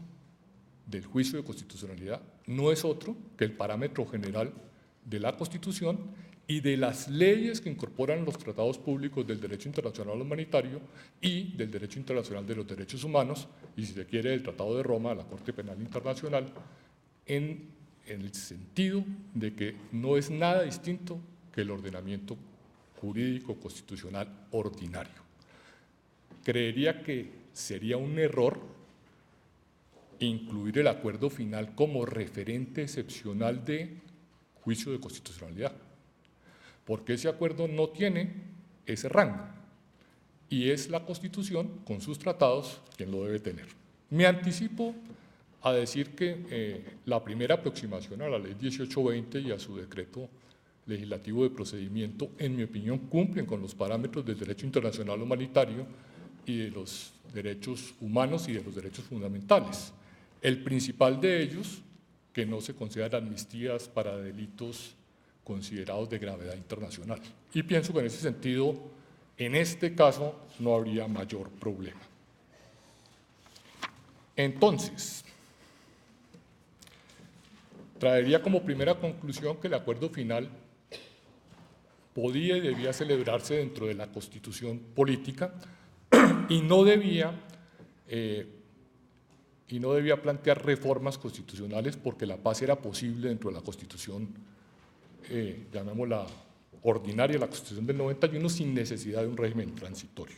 del juicio de constitucionalidad no es otro que el parámetro general de la Constitución y de las leyes que incorporan los tratados públicos del derecho internacional humanitario y del derecho internacional de los derechos humanos, y si se quiere, del Tratado de Roma, de la Corte Penal Internacional, en el sentido de que no es nada distinto que el ordenamiento jurídico constitucional ordinario. Creería que sería un error incluir el acuerdo final como referente excepcional de juicio de constitucionalidad, porque ese acuerdo no tiene ese rango y es la Constitución con sus tratados quien lo debe tener. Me anticipo a decir que la primera aproximación a la ley 1820 y a su decreto legislativo de procedimiento, en mi opinión, cumplen con los parámetros del derecho internacional humanitario y de los derechos humanos y de los derechos fundamentales. El principal de ellos, que no se consideran amnistías para delitos considerados de gravedad internacional. Y pienso que en ese sentido, en este caso, no habría mayor problema. Entonces, traería como primera conclusión que el acuerdo final podía y debía celebrarse dentro de la Constitución política y no debía plantear reformas constitucionales porque la paz era posible dentro de la Constitución, llamémosla ordinaria, la Constitución del 91, sin necesidad de un régimen transitorio.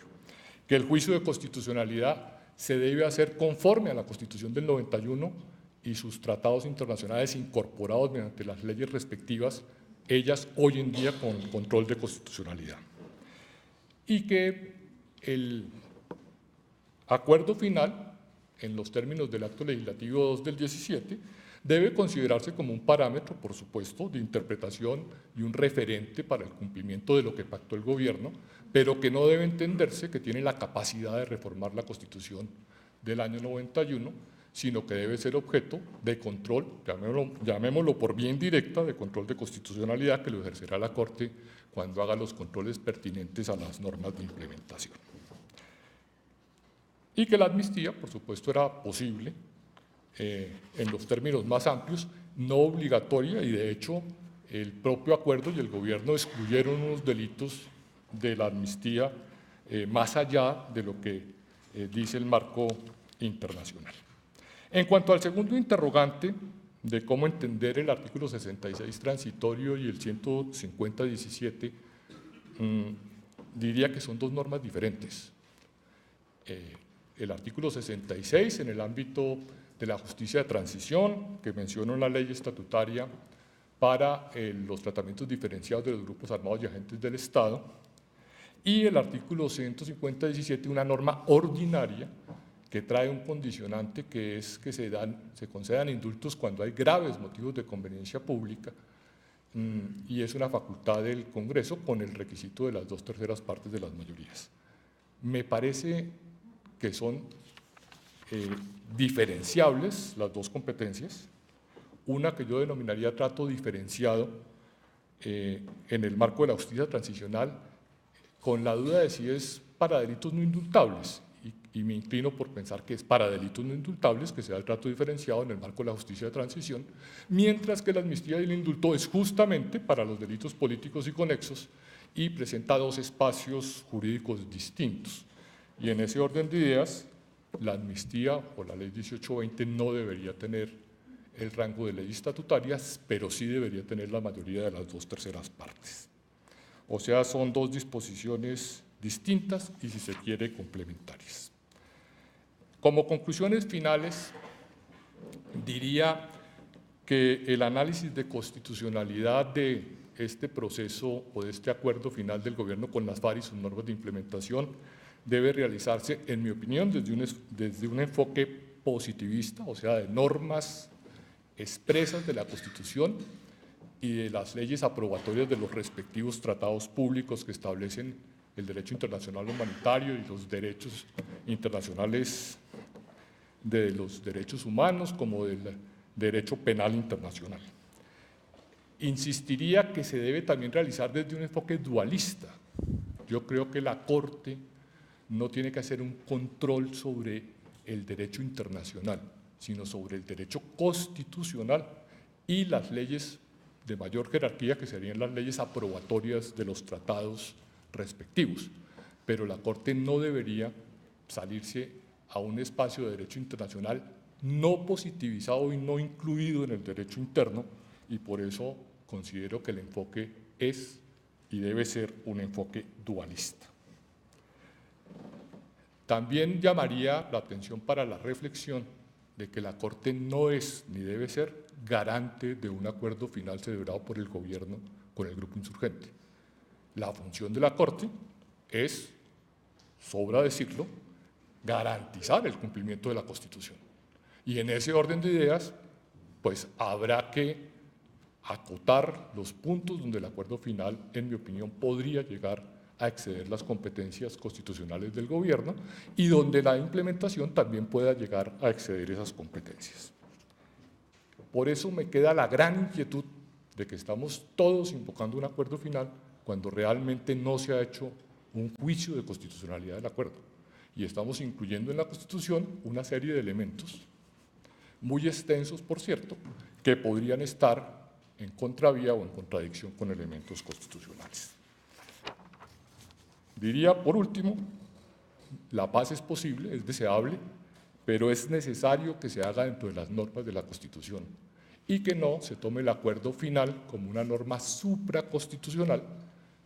Que el juicio de constitucionalidad se debe hacer conforme a la Constitución del 91 y sus tratados internacionales incorporados mediante las leyes respectivas, ellas hoy en día con control de constitucionalidad. Y que el acuerdo final, en los términos del acto legislativo 2 del 17, debe considerarse como un parámetro, por supuesto, de interpretación y un referente para el cumplimiento de lo que pactó el gobierno, pero que no debe entenderse que tiene la capacidad de reformar la Constitución del año 91, sino que debe ser objeto de control, llamémoslo por vía indirecta, de control de constitucionalidad que lo ejercerá la Corte cuando haga los controles pertinentes a las normas de implementación. Y que la amnistía, por supuesto, era posible en los términos más amplios, no obligatoria, y de hecho el propio acuerdo y el gobierno excluyeron unos delitos de la amnistía más allá de lo que dice el marco internacional. En cuanto al segundo interrogante de cómo entender el artículo 66 transitorio y el 150-17, diría que son dos normas diferentes. El artículo 66 en el ámbito de la justicia de transición, que menciona una ley estatutaria para los tratamientos diferenciados de los grupos armados y agentes del Estado, y el artículo 150-17, una norma ordinaria que trae un condicionante que es que se concedan indultos cuando hay graves motivos de conveniencia pública, y es una facultad del Congreso con el requisito de las 2/3 partes de las mayorías. Me parece que son diferenciables las dos competencias, una que yo denominaría trato diferenciado en el marco de la justicia transicional, con la duda de si es para delitos no indultables, y me inclino por pensar que es para delitos no indultables que se da el trato diferenciado en el marco de la justicia de transición, mientras que la amnistía y el indulto es justamente para los delitos políticos y conexos y presenta dos espacios jurídicos distintos. Y en ese orden de ideas, la amnistía o la ley 1820 no debería tener el rango de ley estatutaria, pero sí debería tener la mayoría de las 2/3 partes. O sea, son dos disposiciones distintas y, si se quiere, complementarias. Como conclusiones finales, diría que el análisis de constitucionalidad de este proceso o de este acuerdo final del Gobierno con las FARC y sus normas de implementación debe realizarse, en mi opinión, desde un enfoque positivista, o sea, de normas expresas de la Constitución y de las leyes aprobatorias de los respectivos tratados públicos que establecen el derecho internacional humanitario y los derechos internacionales de los derechos humanos, como del derecho penal internacional. Insistiría que se debe también realizar desde un enfoque dualista. Yo creo que la Corte no tiene que hacer un control sobre el derecho internacional, sino sobre el derecho constitucional y las leyes de mayor jerarquía, que serían las leyes aprobatorias de los tratados respectivos. Pero la Corte no debería salirse a un espacio de derecho internacional no positivizado y no incluido en el derecho interno, y por eso considero que el enfoque es y debe ser un enfoque dualista. También llamaría la atención para la reflexión de que la Corte no es ni debe ser garante de un acuerdo final celebrado por el Gobierno con el grupo insurgente. La función de la Corte es, sobra decirlo, garantizar el cumplimiento de la Constitución. Y en ese orden de ideas, pues habrá que acotar los puntos donde el acuerdo final, en mi opinión, podría llegar a exceder las competencias constitucionales del Gobierno y donde la implementación también pueda llegar a exceder esas competencias. Por eso me queda la gran inquietud de que estamos todos invocando un acuerdo final cuando realmente no se ha hecho un juicio de constitucionalidad del acuerdo. Y estamos incluyendo en la Constitución una serie de elementos, muy extensos, por cierto, que podrían estar en contravía o en contradicción con elementos constitucionales. Diría, por último, la paz es posible, es deseable, pero es necesario que se haga dentro de las normas de la Constitución y que no se tome el acuerdo final como una norma supraconstitucional,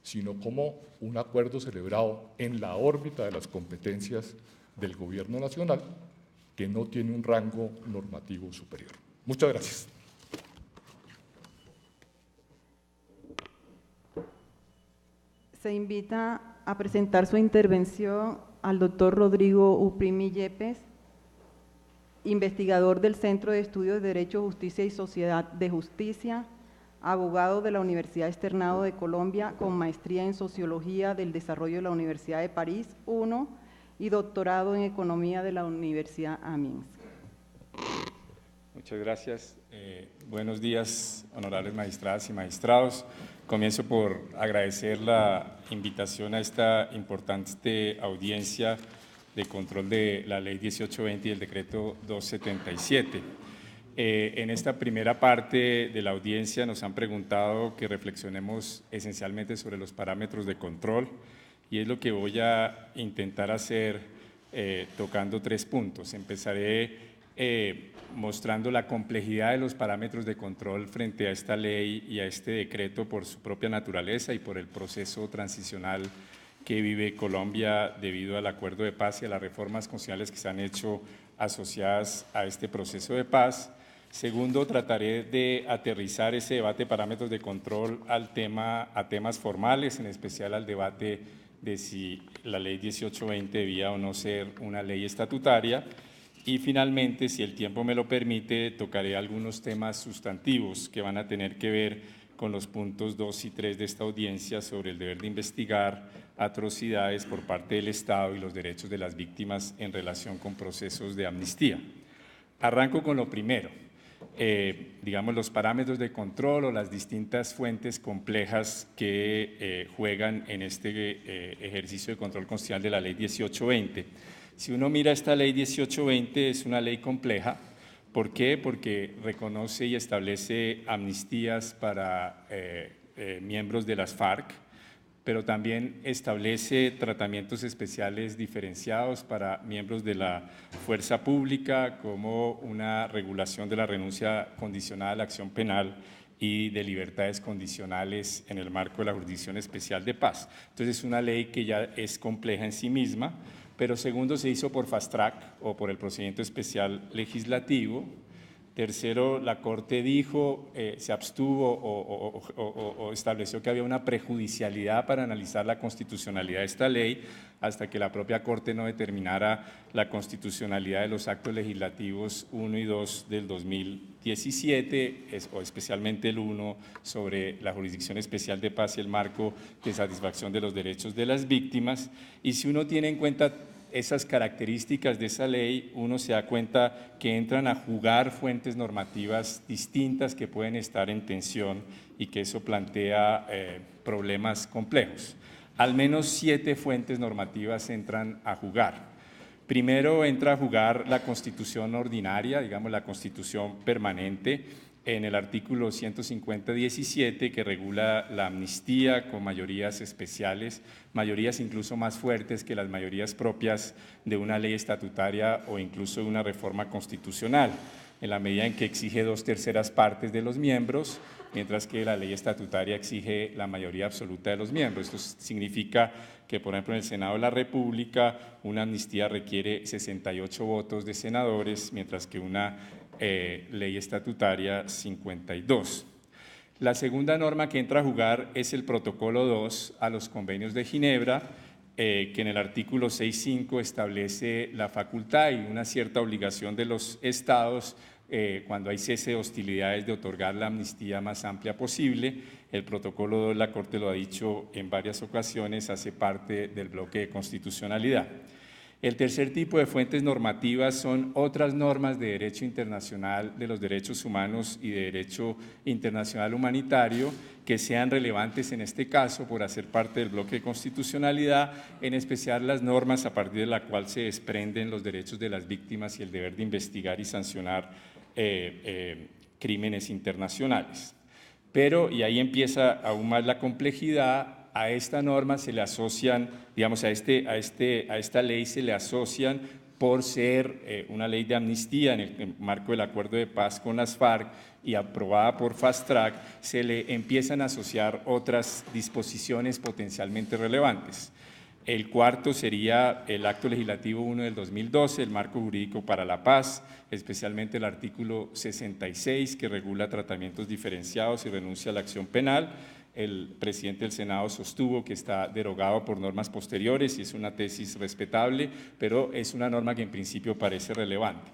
sino como un acuerdo celebrado en la órbita de las competencias del Gobierno Nacional, que no tiene un rango normativo superior. Muchas gracias. Se invita a presentar su intervención al doctor Rodrigo Uprimi Yepes, investigador del Centro de Estudios de Derecho, Justicia y Sociedad de Justicia, abogado de la Universidad Externado de Colombia con maestría en Sociología del Desarrollo de la Universidad de París I y doctorado en Economía de la Universidad Amiens. Muchas gracias. Buenos días, honorables magistradas y magistrados. Comienzo por agradecer la invitación a esta importante audiencia de control de la Ley 1820 y el Decreto 277. En esta primera parte de la audiencia nos han preguntado que reflexionemos esencialmente sobre los parámetros de control y es lo que voy a intentar hacer tocando 3 puntos. Empezaré mostrando la complejidad de los parámetros de control frente a esta ley y a este decreto por su propia naturaleza y por el proceso transicional que vive Colombia debido al acuerdo de paz y a las reformas constitucionales que se han hecho asociadas a este proceso de paz. Segundo, trataré de aterrizar ese debate de parámetros de control a temas formales, en especial al debate de si la ley 1820 debía o no ser una ley estatutaria. Y finalmente, si el tiempo me lo permite, tocaré algunos temas sustantivos que van a tener que ver con los puntos 2 y 3 de esta audiencia sobre el deber de investigar atrocidades por parte del Estado y los derechos de las víctimas en relación con procesos de amnistía. Arranco con lo primero, digamos los parámetros de control o las distintas fuentes complejas que juegan en este ejercicio de control constitucional de la ley 1820. Si uno mira esta ley 1820 es una ley compleja. ¿Por qué? Porque reconoce y establece amnistías para miembros de las FARC, pero también establece tratamientos especiales diferenciados para miembros de la fuerza pública, como una regulación de la renuncia condicionada a la acción penal y de libertades condicionales en el marco de la Jurisdicción Especial de Paz. Entonces es una ley que ya es compleja en sí misma, pero segundo se hizo por fast track o por el procedimiento especial legislativo. Tercero, la Corte dijo, se abstuvo o estableció que había una prejudicialidad para analizar la constitucionalidad de esta ley hasta que la propia Corte no determinara la constitucionalidad de los actos legislativos 1 y 2 del 2017, o especialmente el 1 sobre la Jurisdicción Especial de Paz y el marco de satisfacción de los derechos de las víctimas. Y si uno tiene en cuenta esas características de esa ley, uno se da cuenta que entran a jugar fuentes normativas distintas que pueden estar en tensión y que eso plantea problemas complejos. Al menos 7 fuentes normativas entran a jugar. Primero entra a jugar la Constitución ordinaria, digamos la Constitución permanente, en el artículo 150.17 que regula la amnistía con mayorías especiales, mayorías incluso más fuertes que las mayorías propias de una ley estatutaria o incluso de una reforma constitucional, en la medida en que exige 2/3 partes de los miembros, mientras que la ley estatutaria exige la mayoría absoluta de los miembros. Esto significa que, por ejemplo, en el Senado de la República, una amnistía requiere 68 votos de senadores, mientras que una ley estatutaria 52. La segunda norma que entra a jugar es el protocolo 2 a los convenios de Ginebra, que en el artículo 6.5 establece la facultad y una cierta obligación de los estados cuando hay cese de hostilidades de otorgar la amnistía más amplia posible. El protocolo 2, la Corte lo ha dicho en varias ocasiones, hace parte del bloque de constitucionalidad. El tercer tipo de fuentes normativas son otras normas de derecho internacional de los derechos humanos y de derecho internacional humanitario que sean relevantes en este caso por hacer parte del bloque de constitucionalidad, en especial las normas a partir de la cual se desprenden los derechos de las víctimas y el deber de investigar y sancionar crímenes internacionales. Pero, y ahí empieza aún más la complejidad, a esta norma se le asocian, digamos, a esta ley se le asocian por ser una ley de amnistía en el marco del acuerdo de paz con las FARC y aprobada por Fast Track, se le empiezan a asociar otras disposiciones potencialmente relevantes. El cuarto sería el acto legislativo 1 del 2012, el marco jurídico para la paz, especialmente el artículo 66 que regula tratamientos diferenciados y renuncia a la acción penal. El presidente del Senado sostuvo que está derogado por normas posteriores y es una tesis respetable, pero es una norma que en principio parece relevante.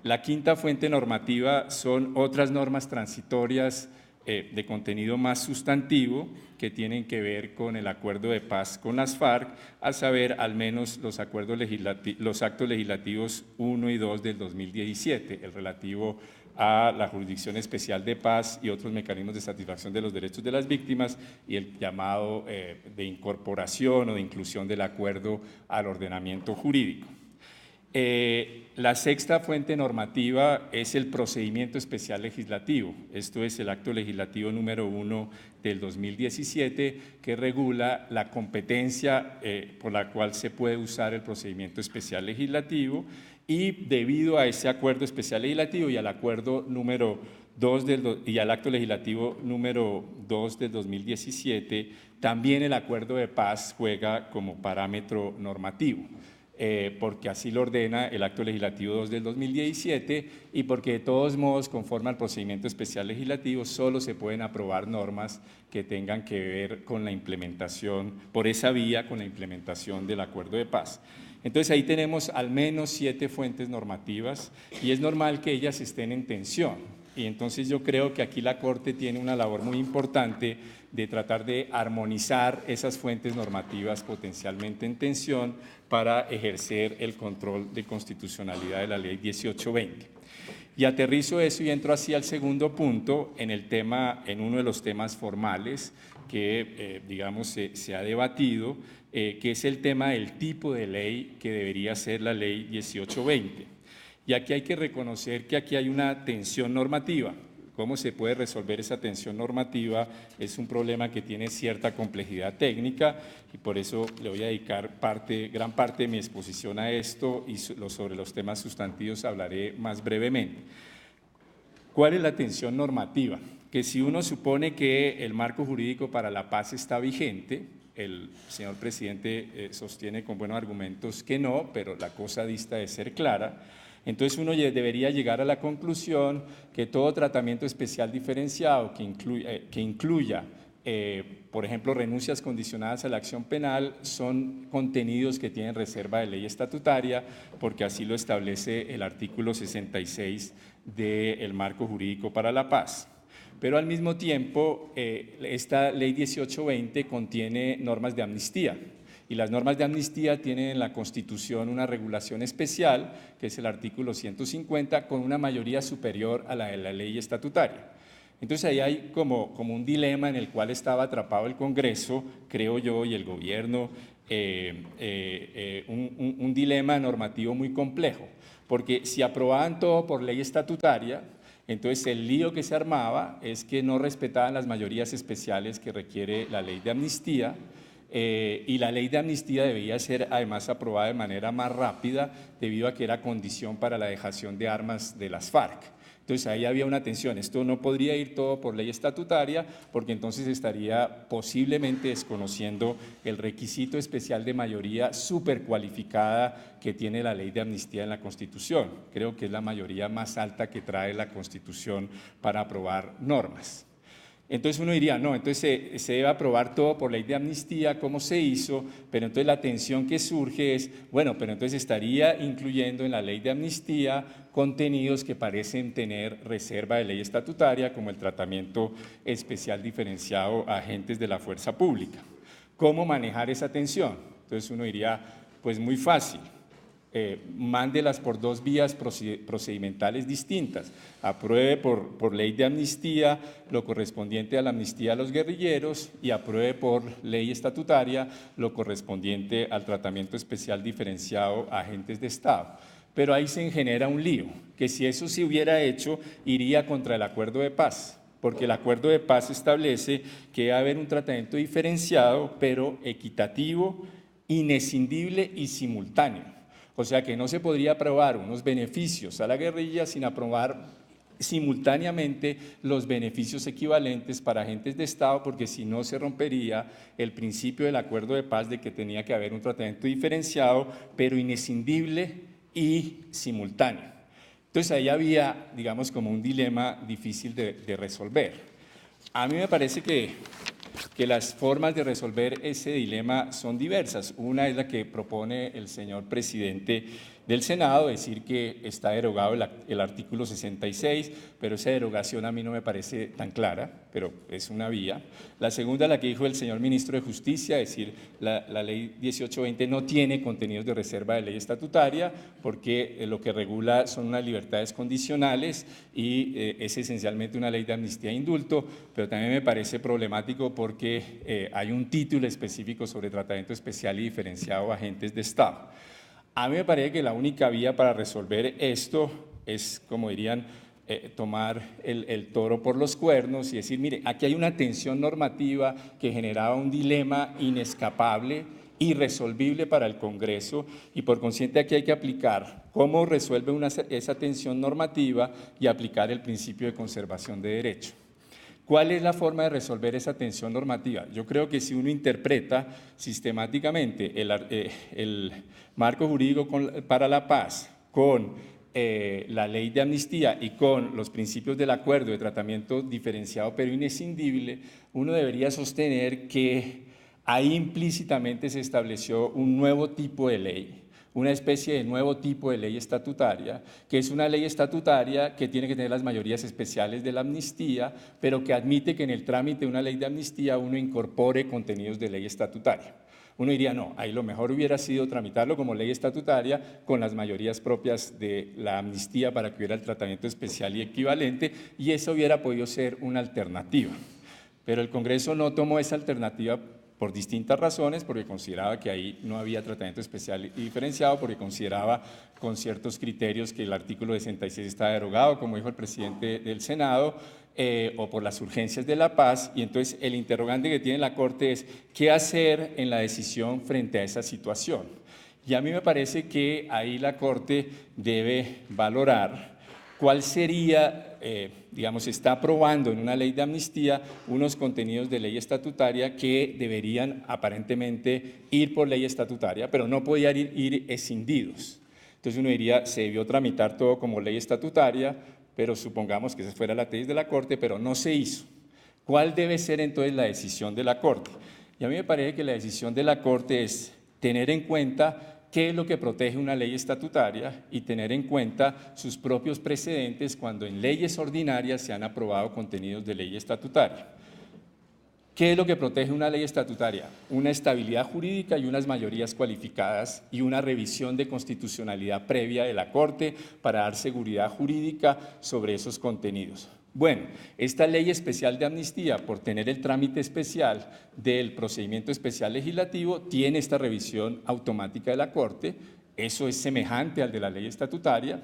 La quinta fuente normativa son otras normas transitorias de contenido más sustantivo que tienen que ver con el acuerdo de paz con las FARC, a saber, al menos los actos legislativos 1 y 2 del 2017, el relativo a la Jurisdicción Especial de Paz y otros mecanismos de satisfacción de los derechos de las víctimas y el llamado de incorporación o de inclusión del acuerdo al ordenamiento jurídico. La sexta fuente normativa es el procedimiento especial legislativo. Esto es el acto legislativo número 1 del 2017 que regula la competencia por la cual se puede usar el procedimiento especial legislativo y debido a ese acuerdo especial legislativo y al acuerdo número y al acto legislativo número 2 del 2017, también el acuerdo de paz juega como parámetro normativo, porque así lo ordena el acto legislativo 2 del 2017 y porque de todos modos, conforme al procedimiento especial legislativo, solo se pueden aprobar normas que tengan que ver con la implementación, por esa vía, con la implementación del acuerdo de paz. Entonces ahí tenemos al menos 7 fuentes normativas y es normal que ellas estén en tensión. Y entonces yo creo que aquí la Corte tiene una labor muy importante de tratar de armonizar esas fuentes normativas potencialmente en tensión para ejercer el control de constitucionalidad de la Ley 1820. Y aterrizo eso y entro así al segundo punto en uno de los temas formales que, digamos, se ha debatido, que es el tema del tipo de ley que debería ser la Ley 1820. Y aquí hay que reconocer que aquí hay una tensión normativa. ¿Cómo se puede resolver esa tensión normativa? Es un problema que tiene cierta complejidad técnica y por eso le voy a dedicar gran parte de mi exposición a esto y sobre los temas sustantivos hablaré más brevemente. ¿Cuál es la tensión normativa? Que si uno supone que el marco jurídico para la paz está vigente, el señor presidente sostiene con buenos argumentos que no, pero la cosa dista de ser clara. Entonces uno debería llegar a la conclusión que todo tratamiento especial diferenciado que incluya, por ejemplo, renuncias condicionadas a la acción penal son contenidos que tienen reserva de ley estatutaria porque así lo establece el artículo 66 del Marco Jurídico para la Paz. Pero al mismo tiempo, esta Ley 1820 contiene normas de amnistía. Y las normas de amnistía tienen en la Constitución una regulación especial, que es el artículo 150, con una mayoría superior a la de la ley estatutaria. Entonces ahí hay como un dilema en el cual estaba atrapado el Congreso, creo yo, y el gobierno, un dilema normativo muy complejo, porque si aprobaban todo por ley estatutaria, entonces el lío que se armaba es que no respetaban las mayorías especiales que requiere la ley de amnistía, y la ley de amnistía debía ser además aprobada de manera más rápida debido a que era condición para la dejación de armas de las FARC. Entonces ahí había una tensión, esto no podría ir todo por ley estatutaria porque entonces estaría posiblemente desconociendo el requisito especial de mayoría supercualificada que tiene la ley de amnistía en la Constitución. Creo que es la mayoría más alta que trae la Constitución para aprobar normas. Entonces uno diría, no, entonces se debe aprobar todo por ley de amnistía, como se hizo, pero entonces la tensión que surge es, bueno, pero entonces estaría incluyendo en la ley de amnistía contenidos que parecen tener reserva de ley estatutaria, como el tratamiento especial diferenciado a agentes de la fuerza pública. ¿Cómo manejar esa tensión? Entonces uno diría, pues muy fácil. Mándelas por 2 vías procedimentales distintas. Apruebe por ley de amnistía lo correspondiente a la amnistía a los guerrilleros y apruebe por ley estatutaria lo correspondiente al tratamiento especial diferenciado a agentes de Estado. Pero ahí se genera un lío, que si eso se hubiera hecho, iría contra el acuerdo de paz, porque el acuerdo de paz establece que debe haber un tratamiento diferenciado, pero equitativo, inescindible y simultáneo. O sea que no se podría aprobar unos beneficios a la guerrilla sin aprobar simultáneamente los beneficios equivalentes para agentes de Estado, porque si no se rompería el principio del acuerdo de paz de que tenía que haber un tratamiento diferenciado, pero inescindible y simultáneo. Entonces ahí había, digamos, como un dilema difícil de resolver. A mí me parece que las formas de resolver ese dilema son diversas. Una es la que propone el señor presidente del Senado, decir que está derogado el artículo 66, pero esa derogación a mí no me parece tan clara, pero es una vía. La segunda es la que dijo el señor ministro de Justicia, decir la ley 1820 no tiene contenidos de reserva de ley estatutaria porque lo que regula son unas libertades condicionales y es esencialmente una ley de amnistía e indulto, pero también me parece problemático porque hay un título específico sobre tratamiento especial y diferenciado a agentes de Estado. A mí me parece que la única vía para resolver esto es, como dirían, tomar el toro por los cuernos y decir, mire, aquí hay una tensión normativa que generaba un dilema inescapable irresolvible para el Congreso y por consiguiente aquí hay que aplicar cómo resuelve esa tensión normativa y aplicar el principio de conservación de derecho. ¿Cuál es la forma de resolver esa tensión normativa? Yo creo que si uno interpreta sistemáticamente el marco jurídico para la paz con la ley de amnistía y con los principios del acuerdo de tratamiento diferenciado pero inescindible, uno debería sostener que ahí implícitamente se estableció un nuevo tipo de ley, una especie de nuevo tipo de ley estatutaria, que es una ley estatutaria que tiene que tener las mayorías especiales de la amnistía, pero que admite que en el trámite de una ley de amnistía uno incorpore contenidos de ley estatutaria. Uno diría, no, ahí lo mejor hubiera sido tramitarlo como ley estatutaria con las mayorías propias de la amnistía para que hubiera el tratamiento especial y equivalente, y eso hubiera podido ser una alternativa. Pero el Congreso no tomó esa alternativa por distintas razones, porque consideraba que ahí no había tratamiento especial y diferenciado, porque consideraba con ciertos criterios que el artículo 66 estaba derogado, como dijo el presidente del Senado, o por las urgencias de la paz, y entonces el interrogante que tiene la Corte es ¿qué hacer en la decisión frente a esa situación? Y a mí me parece que ahí la Corte debe valorar cuál sería, digamos, está aprobando en una ley de amnistía unos contenidos de ley estatutaria que deberían aparentemente ir por ley estatutaria, pero no podían ir escindidos. Entonces uno diría, se debió tramitar todo como ley estatutaria, pero supongamos que esa fuera la tesis de la Corte, pero no se hizo. ¿Cuál debe ser entonces la decisión de la Corte? Y a mí me parece que la decisión de la Corte es tener en cuenta qué es lo que protege una ley estatutaria y tener en cuenta sus propios precedentes cuando en leyes ordinarias se han aprobado contenidos de ley estatutaria. ¿Qué es lo que protege una ley estatutaria? Una estabilidad jurídica y unas mayorías cualificadas y una revisión de constitucionalidad previa de la Corte para dar seguridad jurídica sobre esos contenidos. Bueno, esta ley especial de amnistía, por tener el trámite especial del procedimiento especial legislativo, tiene esta revisión automática de la Corte, eso es semejante al de la ley estatutaria,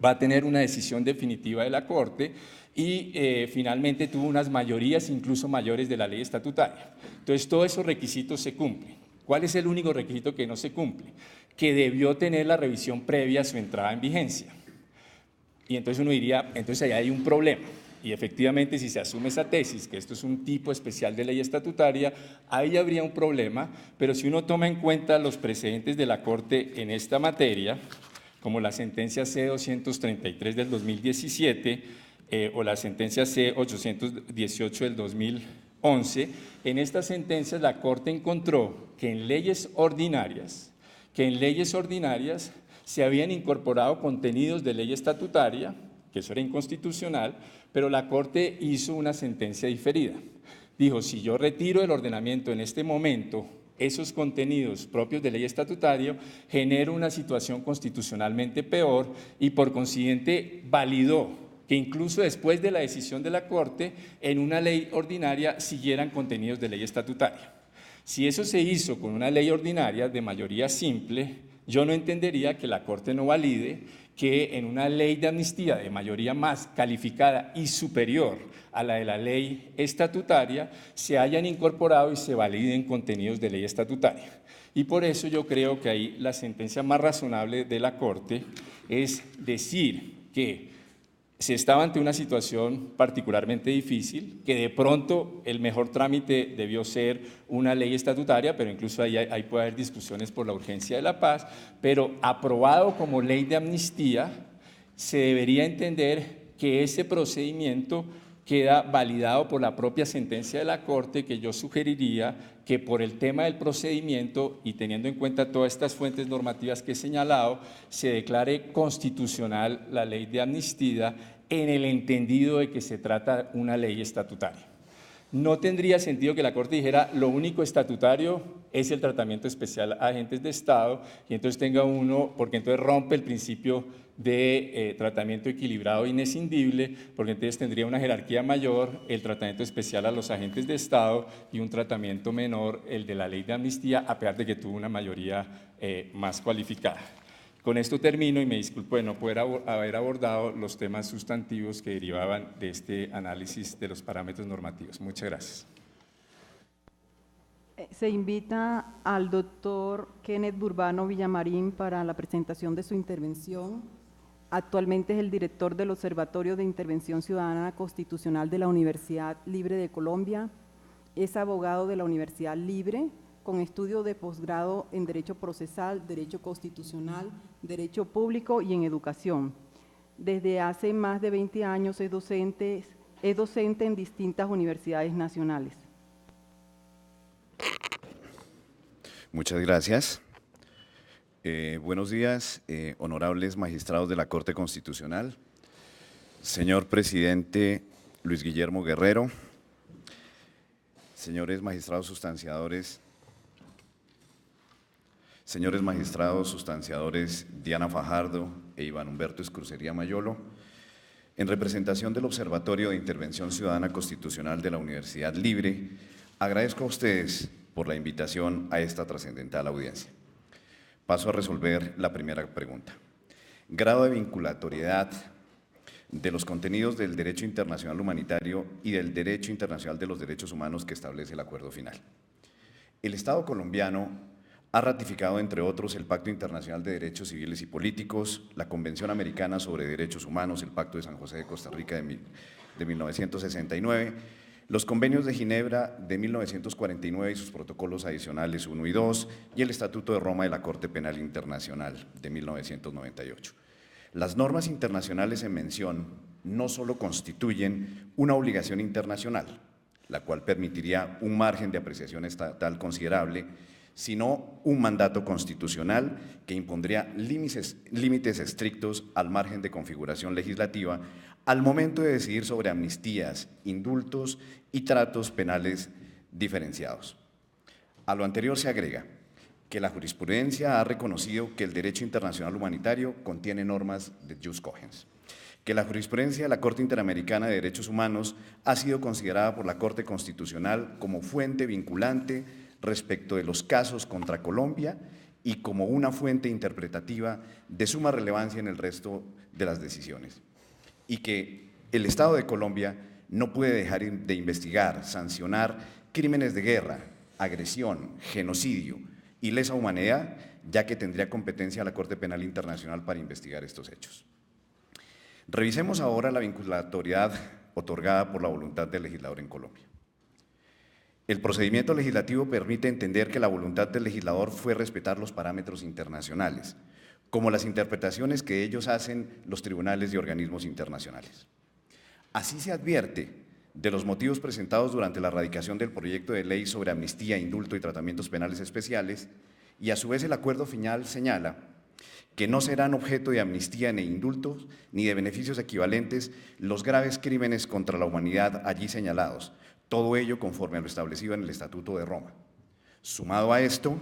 va a tener una decisión definitiva de la Corte y finalmente tuvo unas mayorías incluso mayores de la ley estatutaria. Entonces, todos esos requisitos se cumplen. ¿Cuál es el único requisito que no se cumple? Que debió tener la revisión previa a su entrada en vigencia. Y entonces uno diría, entonces ahí hay un problema. Y efectivamente, si se asume esa tesis, que esto es un tipo especial de ley estatutaria, ahí habría un problema, pero si uno toma en cuenta los precedentes de la Corte en esta materia, como la sentencia C-233 del 2017 o la sentencia C-818 del 2011, en estas sentencias la Corte encontró que en leyes ordinarias se habían incorporado contenidos de ley estatutaria, que eso era inconstitucional, pero la Corte hizo una sentencia diferida. Dijo, si yo retiro del ordenamiento en este momento esos contenidos propios de ley estatutaria, genero una situación constitucionalmente peor y por consiguiente validó que incluso después de la decisión de la Corte, en una ley ordinaria siguieran contenidos de ley estatutaria. Si eso se hizo con una ley ordinaria de mayoría simple, yo no entendería que la Corte no valide que en una ley de amnistía de mayoría más calificada y superior a la de la ley estatutaria se hayan incorporado y se validen contenidos de ley estatutaria. Y por eso yo creo que ahí la sentencia más razonable de la Corte es decir que se estaba ante una situación particularmente difícil, que de pronto el mejor trámite debió ser una ley estatutaria, pero incluso ahí puede haber discusiones por la urgencia de la paz, pero aprobado como ley de amnistía, se debería entender que ese procedimiento queda validado por la propia sentencia de la Corte, que yo sugeriría que por el tema del procedimiento y teniendo en cuenta todas estas fuentes normativas que he señalado, se declare constitucional la ley de amnistía en el entendido de que se trata de una ley estatutaria. No tendría sentido que la Corte dijera lo único estatutario es el tratamiento especial a agentes de Estado y entonces tenga uno, porque entonces rompe el principio de tratamiento equilibrado e inescindible, porque entonces tendría una jerarquía mayor el tratamiento especial a los agentes de Estado y un tratamiento menor el de la ley de amnistía, a pesar de que tuvo una mayoría más cualificada. Con esto termino y me disculpo de no poder haber abordado los temas sustantivos que derivaban de este análisis de los parámetros normativos. Muchas gracias. Se invita al doctor Kenneth Burbano Villamarín para la presentación de su intervención. Actualmente es el director del Observatorio de Intervención Ciudadana Constitucional de la Universidad Libre de Colombia. Es abogado de la Universidad Libre, con estudio de posgrado en Derecho Procesal, Derecho Constitucional, Derecho Público y en Educación. Desde hace más de 20 años es docente en distintas universidades nacionales. Muchas gracias. Buenos días, honorables magistrados de la Corte Constitucional, señor presidente Luis Guillermo Guerrero, señores magistrados sustanciadores Diana Fajardo e Iván Humberto Escrucería Mayolo, en representación del Observatorio de Intervención Ciudadana Constitucional de la Universidad Libre, agradezco a ustedes por la invitación a esta trascendental audiencia. Paso a resolver la primera pregunta. Grado de vinculatoriedad de los contenidos del derecho internacional humanitario y del derecho internacional de los derechos humanos que establece el acuerdo final. El Estado colombiano ha ratificado, entre otros, el Pacto Internacional de Derechos Civiles y Políticos, la Convención Americana sobre Derechos Humanos, el Pacto de San José de Costa Rica de 1969, los convenios de Ginebra de 1949 y sus protocolos adicionales 1 y 2, y el Estatuto de Roma de la Corte Penal Internacional de 1998. Las normas internacionales en mención no solo constituyen una obligación internacional, la cual permitiría un margen de apreciación estatal considerable, sino un mandato constitucional que impondría límites estrictos al margen de configuración legislativa al momento de decidir sobre amnistías, indultos y tratos penales diferenciados. A lo anterior se agrega que la jurisprudencia ha reconocido que el derecho internacional humanitario contiene normas de jus cogens, que la jurisprudencia de la Corte Interamericana de Derechos Humanos ha sido considerada por la Corte Constitucional como fuente vinculante respecto de los casos contra Colombia y como una fuente interpretativa de suma relevancia en el resto de las decisiones, y que el Estado de Colombia no puede dejar de investigar, sancionar crímenes de guerra, agresión, genocidio y lesa humanidad, ya que tendría competencia la Corte Penal Internacional para investigar estos hechos. Revisemos ahora la vinculatoriedad otorgada por la voluntad del legislador en Colombia. El procedimiento legislativo permite entender que la voluntad del legislador fue respetar los parámetros internacionales, como las interpretaciones que ellos hacen los tribunales y organismos internacionales. Así se advierte de los motivos presentados durante la radicación del proyecto de ley sobre amnistía, indulto y tratamientos penales especiales, y a su vez el acuerdo final señala que no serán objeto de amnistía ni indultos ni de beneficios equivalentes los graves crímenes contra la humanidad allí señalados, todo ello conforme a lo establecido en el Estatuto de Roma. Sumado a esto,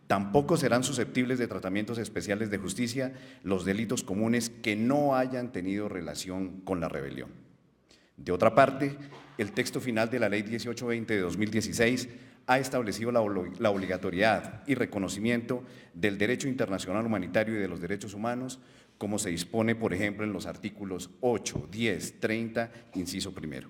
tampoco serán susceptibles de tratamientos especiales de justicia los delitos comunes que no hayan tenido relación con la rebelión. De otra parte, el texto final de la Ley 1820 de 2016 ha establecido la obligatoriedad y reconocimiento del derecho internacional humanitario y de los derechos humanos, como se dispone, por ejemplo, en los artículos 8, 10, 30, inciso primero.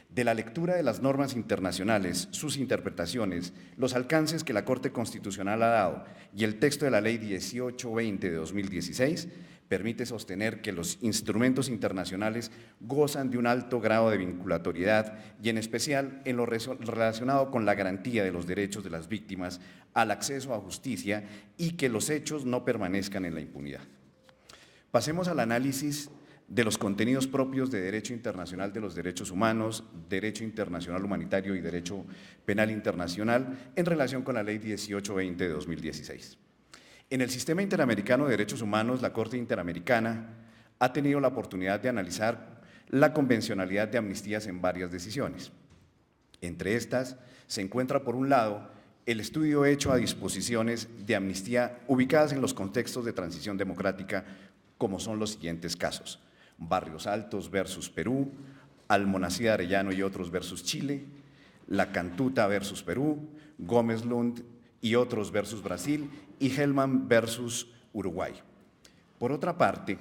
De la lectura de las normas internacionales, sus interpretaciones, los alcances que la Corte Constitucional ha dado y el texto de la Ley 1820 de 2016, permite sostener que los instrumentos internacionales gozan de un alto grado de vinculatoriedad y en especial en lo relacionado con la garantía de los derechos de las víctimas al acceso a justicia y que los hechos no permanezcan en la impunidad. Pasemos al análisis de los contenidos propios de derecho internacional de los derechos humanos, derecho internacional humanitario y derecho penal internacional en relación con la Ley 1820 de 2016. En el Sistema Interamericano de Derechos Humanos, la Corte Interamericana ha tenido la oportunidad de analizar la convencionalidad de amnistías en varias decisiones. Entre estas se encuentra, por un lado, el estudio hecho a disposiciones de amnistía ubicadas en los contextos de transición democrática, como son los siguientes casos: Barrios Altos versus Perú, Almonacid Arellano y otros versus Chile, La Cantuta versus Perú, Gómez Lund y otros versus Brasil y Hellman versus Uruguay. Por otra parte,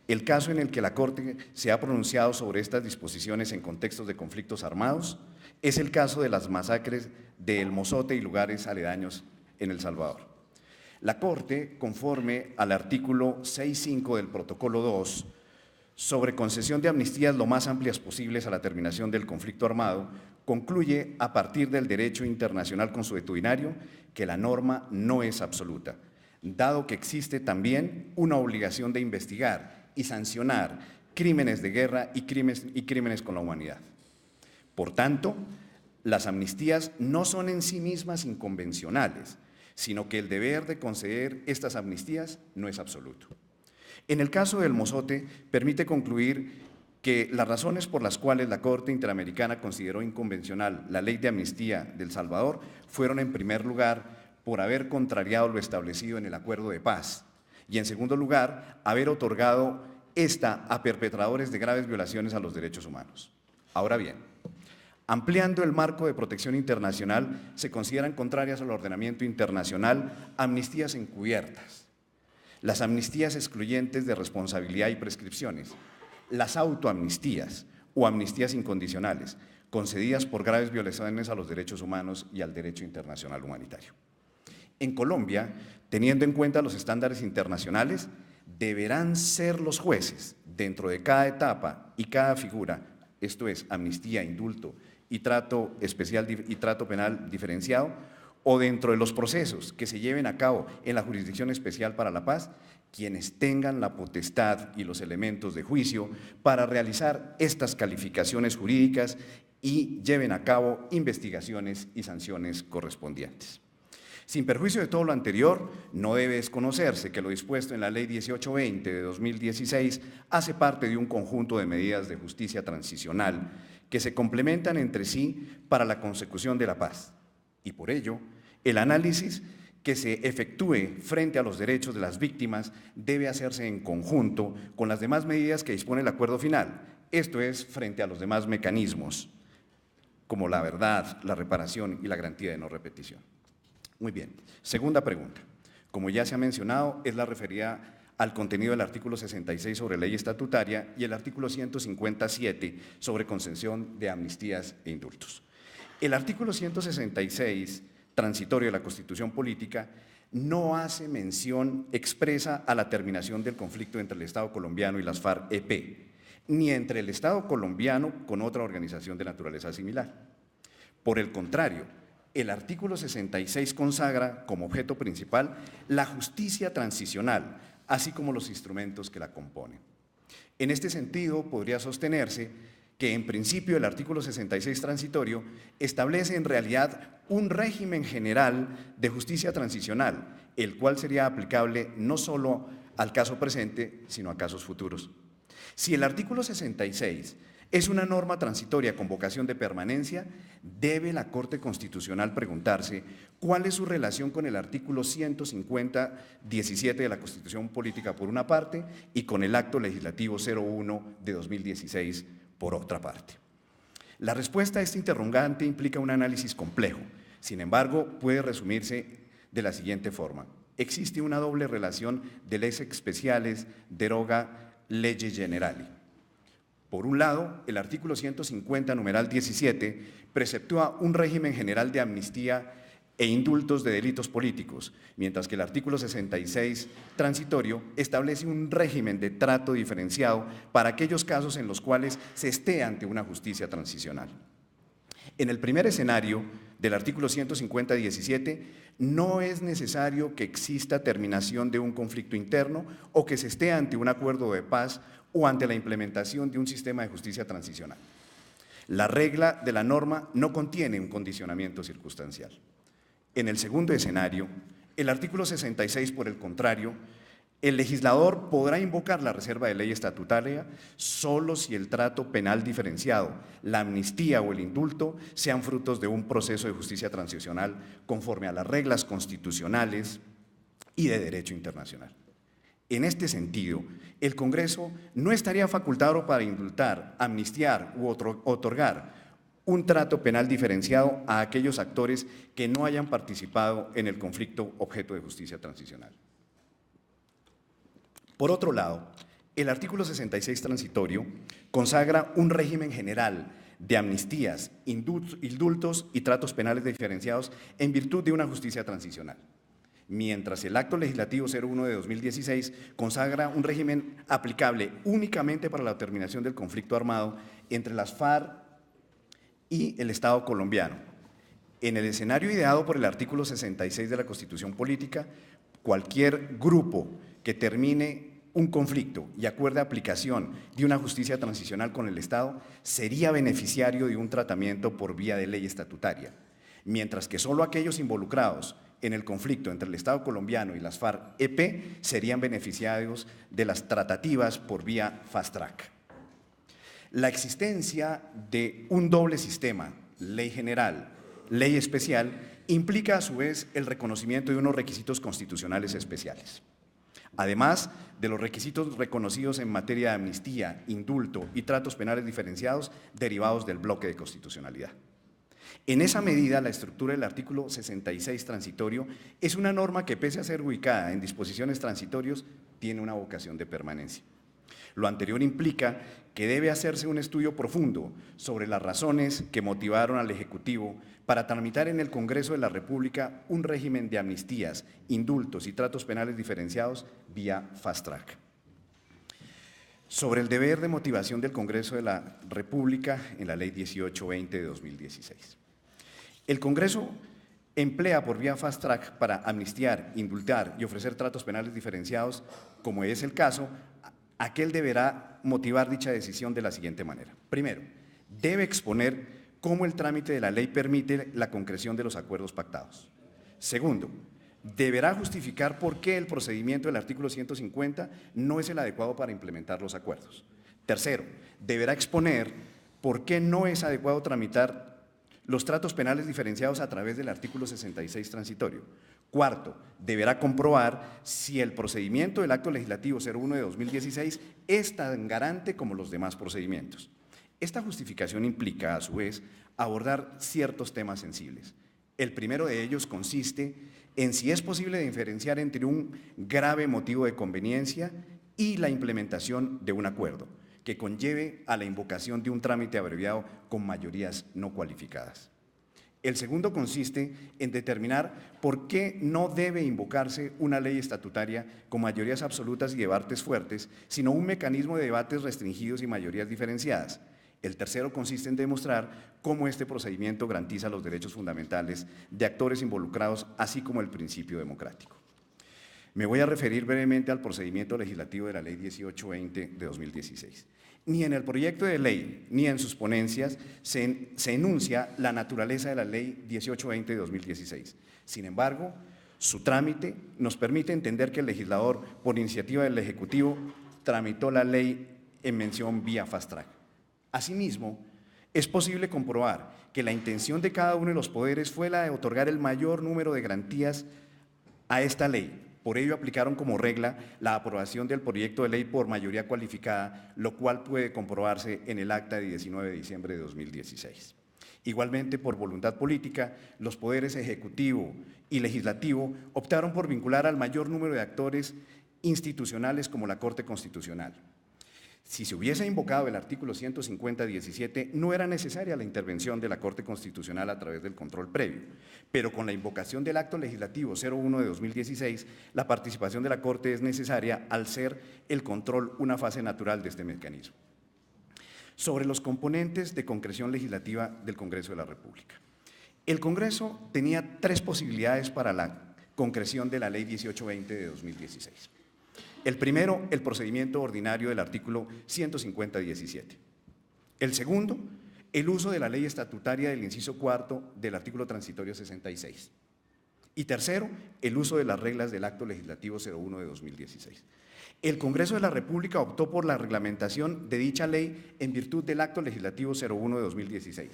el caso en el que la Corte se ha pronunciado sobre estas disposiciones en contextos de conflictos armados Es el caso de las masacres de El Mozote y lugares aledaños en El Salvador. La Corte, conforme al artículo 6.5 del Protocolo 2, sobre concesión de amnistías lo más amplias posibles a la terminación del conflicto armado, concluye a partir del derecho internacional consuetudinario que la norma no es absoluta, dado que existe también una obligación de investigar y sancionar crímenes de guerra y crímenes con la humanidad. Por tanto, las amnistías no son en sí mismas inconvencionales, sino que el deber de conceder estas amnistías no es absoluto. En el caso del Mozote, permite concluir que las razones por las cuales la Corte Interamericana consideró inconvencional la ley de amnistía de El Salvador fueron, en primer lugar, por haber contrariado lo establecido en el acuerdo de paz y, en segundo lugar, haber otorgado esta a perpetradores de graves violaciones a los derechos humanos. Ahora bien, ampliando el marco de protección internacional, se consideran contrarias al ordenamiento internacional amnistías encubiertas, las amnistías excluyentes de responsabilidad y prescripciones, las autoamnistías o amnistías incondicionales, concedidas por graves violaciones a los derechos humanos y al derecho internacional humanitario. En Colombia, teniendo en cuenta los estándares internacionales, deberán ser los jueces, dentro de cada etapa y cada figura, esto es, amnistía, indulto y trato especial y trato penal diferenciado, o dentro de los procesos que se lleven a cabo en la Jurisdicción Especial para la Paz, quienes tengan la potestad y los elementos de juicio para realizar estas calificaciones jurídicas y lleven a cabo investigaciones y sanciones correspondientes. Sin perjuicio de todo lo anterior, no debe desconocerse que lo dispuesto en la Ley 1820 de 2016 hace parte de un conjunto de medidas de justicia transicional que se complementan entre sí para la consecución de la paz. Y por ello, el análisis que se efectúe frente a los derechos de las víctimas debe hacerse en conjunto con las demás medidas que dispone el acuerdo final, esto es, frente a los demás mecanismos, como la verdad, la reparación y la garantía de no repetición. Muy bien. Segunda pregunta. Como ya se ha mencionado, es la referida al contenido del artículo 66 sobre ley estatutaria y el artículo 157 sobre concesión de amnistías e indultos. El artículo 166, transitorio de la Constitución Política, no hace mención expresa a la terminación del conflicto entre el Estado colombiano y las FARC-EP, ni entre el Estado colombiano con otra organización de naturaleza similar. Por el contrario, el artículo 66 consagra como objeto principal la justicia transicional, así como los instrumentos que la componen. En este sentido, podría sostenerse que en principio el artículo 66 transitorio establece en realidad un régimen general de justicia transicional, el cual sería aplicable no solo al caso presente, sino a casos futuros. Si el artículo 66 es una norma transitoria con vocación de permanencia, debe la Corte Constitucional preguntarse cuál es su relación con el artículo 150-17 de la Constitución Política por una parte y con el Acto Legislativo 01 de 2016 por otra parte. La respuesta a este interrogante implica un análisis complejo, sin embargo, puede resumirse de la siguiente forma. Existe una doble relación de lex specialis deroga lege generali. Por un lado, el artículo 150, numeral 17, preceptúa un régimen general de amnistía e indultos de delitos políticos, mientras que el artículo 66, transitorio, establece un régimen de trato diferenciado para aquellos casos en los cuales se esté ante una justicia transicional. En el primer escenario del artículo 150-17, no es necesario que exista terminación de un conflicto interno o que se esté ante un acuerdo de paz o ante la implementación de un sistema de justicia transicional. La regla de la norma no contiene un condicionamiento circunstancial. En el segundo escenario, el artículo 66, por el contrario, el legislador podrá invocar la reserva de ley estatutaria solo si el trato penal diferenciado, la amnistía o el indulto sean frutos de un proceso de justicia transicional conforme a las reglas constitucionales y de derecho internacional. En este sentido, el Congreso no estaría facultado para indultar, amnistiar u otorgar un trato penal diferenciado a aquellos actores que no hayan participado en el conflicto objeto de justicia transicional. Por otro lado, el artículo 66 transitorio consagra un régimen general de amnistías, indultos y tratos penales diferenciados en virtud de una justicia transicional, mientras el Acto Legislativo 01 de 2016 consagra un régimen aplicable únicamente para la terminación del conflicto armado entre las FARC y el Estado colombiano. En el escenario ideado por el artículo 66 de la Constitución Política, cualquier grupo que termine un conflicto y acuerde aplicación de una justicia transicional con el Estado sería beneficiario de un tratamiento por vía de ley estatutaria, mientras que solo aquellos involucrados en el conflicto entre el Estado colombiano y las FARC-EP serían beneficiarios de las tratativas por vía fast track. La existencia de un doble sistema, ley general, ley especial, implica a su vez el reconocimiento de unos requisitos constitucionales especiales. Además de los requisitos reconocidos en materia de amnistía, indulto y tratos penales diferenciados derivados del bloque de constitucionalidad. En esa medida, la estructura del artículo 66 transitorio es una norma que, pese a ser ubicada en disposiciones transitorios, tiene una vocación de permanencia. Lo anterior implica que debe hacerse un estudio profundo sobre las razones que motivaron al Ejecutivo para tramitar en el Congreso de la República un régimen de amnistías, indultos y tratos penales diferenciados vía fast track. Sobre el deber de motivación del Congreso de la República en la Ley 1820 de 2016. El Congreso emplea por vía fast track para amnistiar, indultar y ofrecer tratos penales diferenciados, como es el caso, aquel deberá motivar dicha decisión de la siguiente manera. Primero, debe exponer cómo el trámite de la ley permite la concreción de los acuerdos pactados. Segundo, deberá justificar por qué el procedimiento del artículo 150 no es el adecuado para implementar los acuerdos. Tercero, deberá exponer por qué no es adecuado tramitar los tratos penales diferenciados a través del artículo 66 transitorio. Cuarto, deberá comprobar si el procedimiento del Acto Legislativo 01 de 2016 es tan garante como los demás procedimientos. Esta justificación implica, a su vez, abordar ciertos temas sensibles. El primero de ellos consiste en si es posible diferenciar entre un grave motivo de conveniencia y la implementación de un acuerdo, que conlleve a la invocación de un trámite abreviado con mayorías no cualificadas. El segundo consiste en determinar por qué no debe invocarse una ley estatutaria con mayorías absolutas y debates fuertes, sino un mecanismo de debates restringidos y mayorías diferenciadas. El tercero consiste en demostrar cómo este procedimiento garantiza los derechos fundamentales de actores involucrados, así como el principio democrático. Me voy a referir brevemente al procedimiento legislativo de la Ley 1820 de 2016. Ni en el proyecto de ley ni en sus ponencias se enuncia la naturaleza de la Ley 1820 de 2016. Sin embargo, su trámite nos permite entender que el legislador, por iniciativa del Ejecutivo, tramitó la ley en mención vía fast track. Asimismo, es posible comprobar que la intención de cada uno de los poderes fue la de otorgar el mayor número de garantías a esta ley. Por ello, aplicaron como regla la aprobación del proyecto de ley por mayoría cualificada, lo cual puede comprobarse en el acta de 19 de diciembre de 2016. Igualmente, por voluntad política, los poderes ejecutivo y legislativo optaron por vincular al mayor número de actores institucionales como la Corte Constitucional. Si se hubiese invocado el artículo 150-17, no era necesaria la intervención de la Corte Constitucional a través del control previo, pero con la invocación del Acto Legislativo 01 de 2016, la participación de la Corte es necesaria al ser el control una fase natural de este mecanismo. Sobre los componentes de concreción legislativa del Congreso de la República. El Congreso tenía tres posibilidades para la concreción de la Ley 1820 de 2016. El primero, el procedimiento ordinario del artículo 150-17. El segundo, el uso de la ley estatutaria del inciso cuarto del artículo transitorio 66. Y tercero, el uso de las reglas del Acto Legislativo 01 de 2016. El Congreso de la República optó por la reglamentación de dicha ley en virtud del Acto Legislativo 01 de 2016,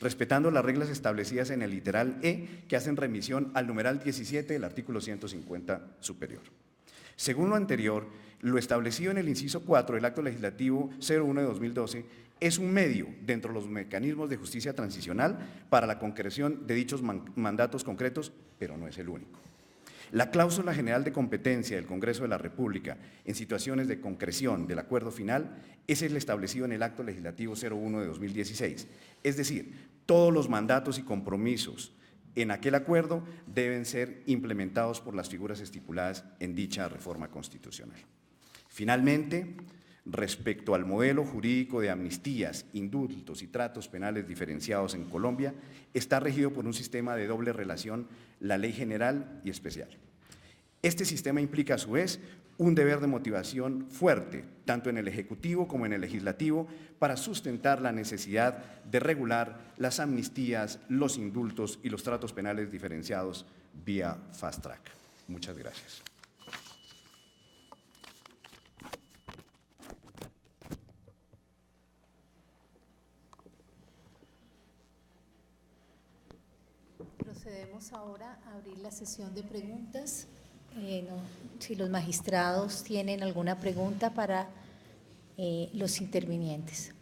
respetando las reglas establecidas en el literal E que hacen remisión al numeral 17 del artículo 150 superior. Según lo anterior, lo establecido en el inciso 4 del Acto Legislativo 01 de 2012 es un medio dentro de los mecanismos de justicia transicional para la concreción de dichos mandatos concretos, pero no es el único. La cláusula general de competencia del Congreso de la República en situaciones de concreción del acuerdo final es el establecido en el Acto Legislativo 01 de 2016. Es decir, todos los mandatos y compromisos en aquel acuerdo deben ser implementados por las figuras estipuladas en dicha reforma constitucional. Finalmente, respecto al modelo jurídico de amnistías, indultos y tratos penales diferenciados en Colombia, está regido por un sistema de doble relación, la ley general y especial. Este sistema implica, a su vez, un deber de motivación fuerte, tanto en el Ejecutivo como en el Legislativo, para sustentar la necesidad de regular las amnistías, los indultos y los tratos penales diferenciados vía fast track. Muchas gracias. Procedemos ahora a abrir la sesión de preguntas. Si los magistrados tienen alguna pregunta para los intervinientes.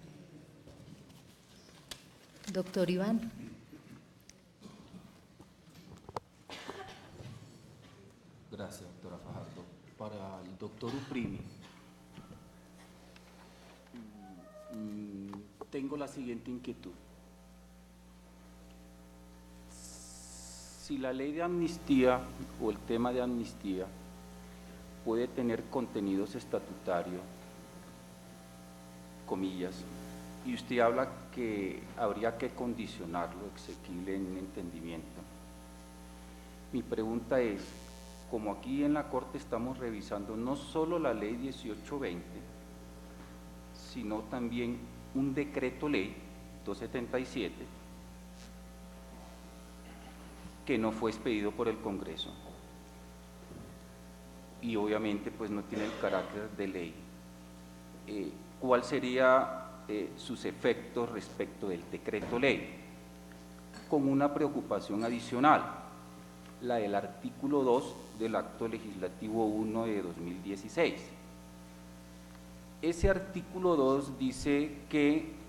Doctor Iván. Gracias, doctora Fajardo. Para el doctor Uprimi, tengo la siguiente inquietud. Si la ley de amnistía o el tema de amnistía puede tener contenidos estatutarios, comillas, y usted habla que habría que condicionarlo, exequible en entendimiento. Mi pregunta es, como aquí en la Corte estamos revisando no solo la ley 1820, sino también un decreto ley 277, que no fue expedido por el Congreso y obviamente pues no tiene el carácter de ley. ¿Cuál sería sus efectos respecto del decreto ley? Con una preocupación adicional, la del artículo 2 del Acto Legislativo 1 de 2016. Ese artículo 2 dice que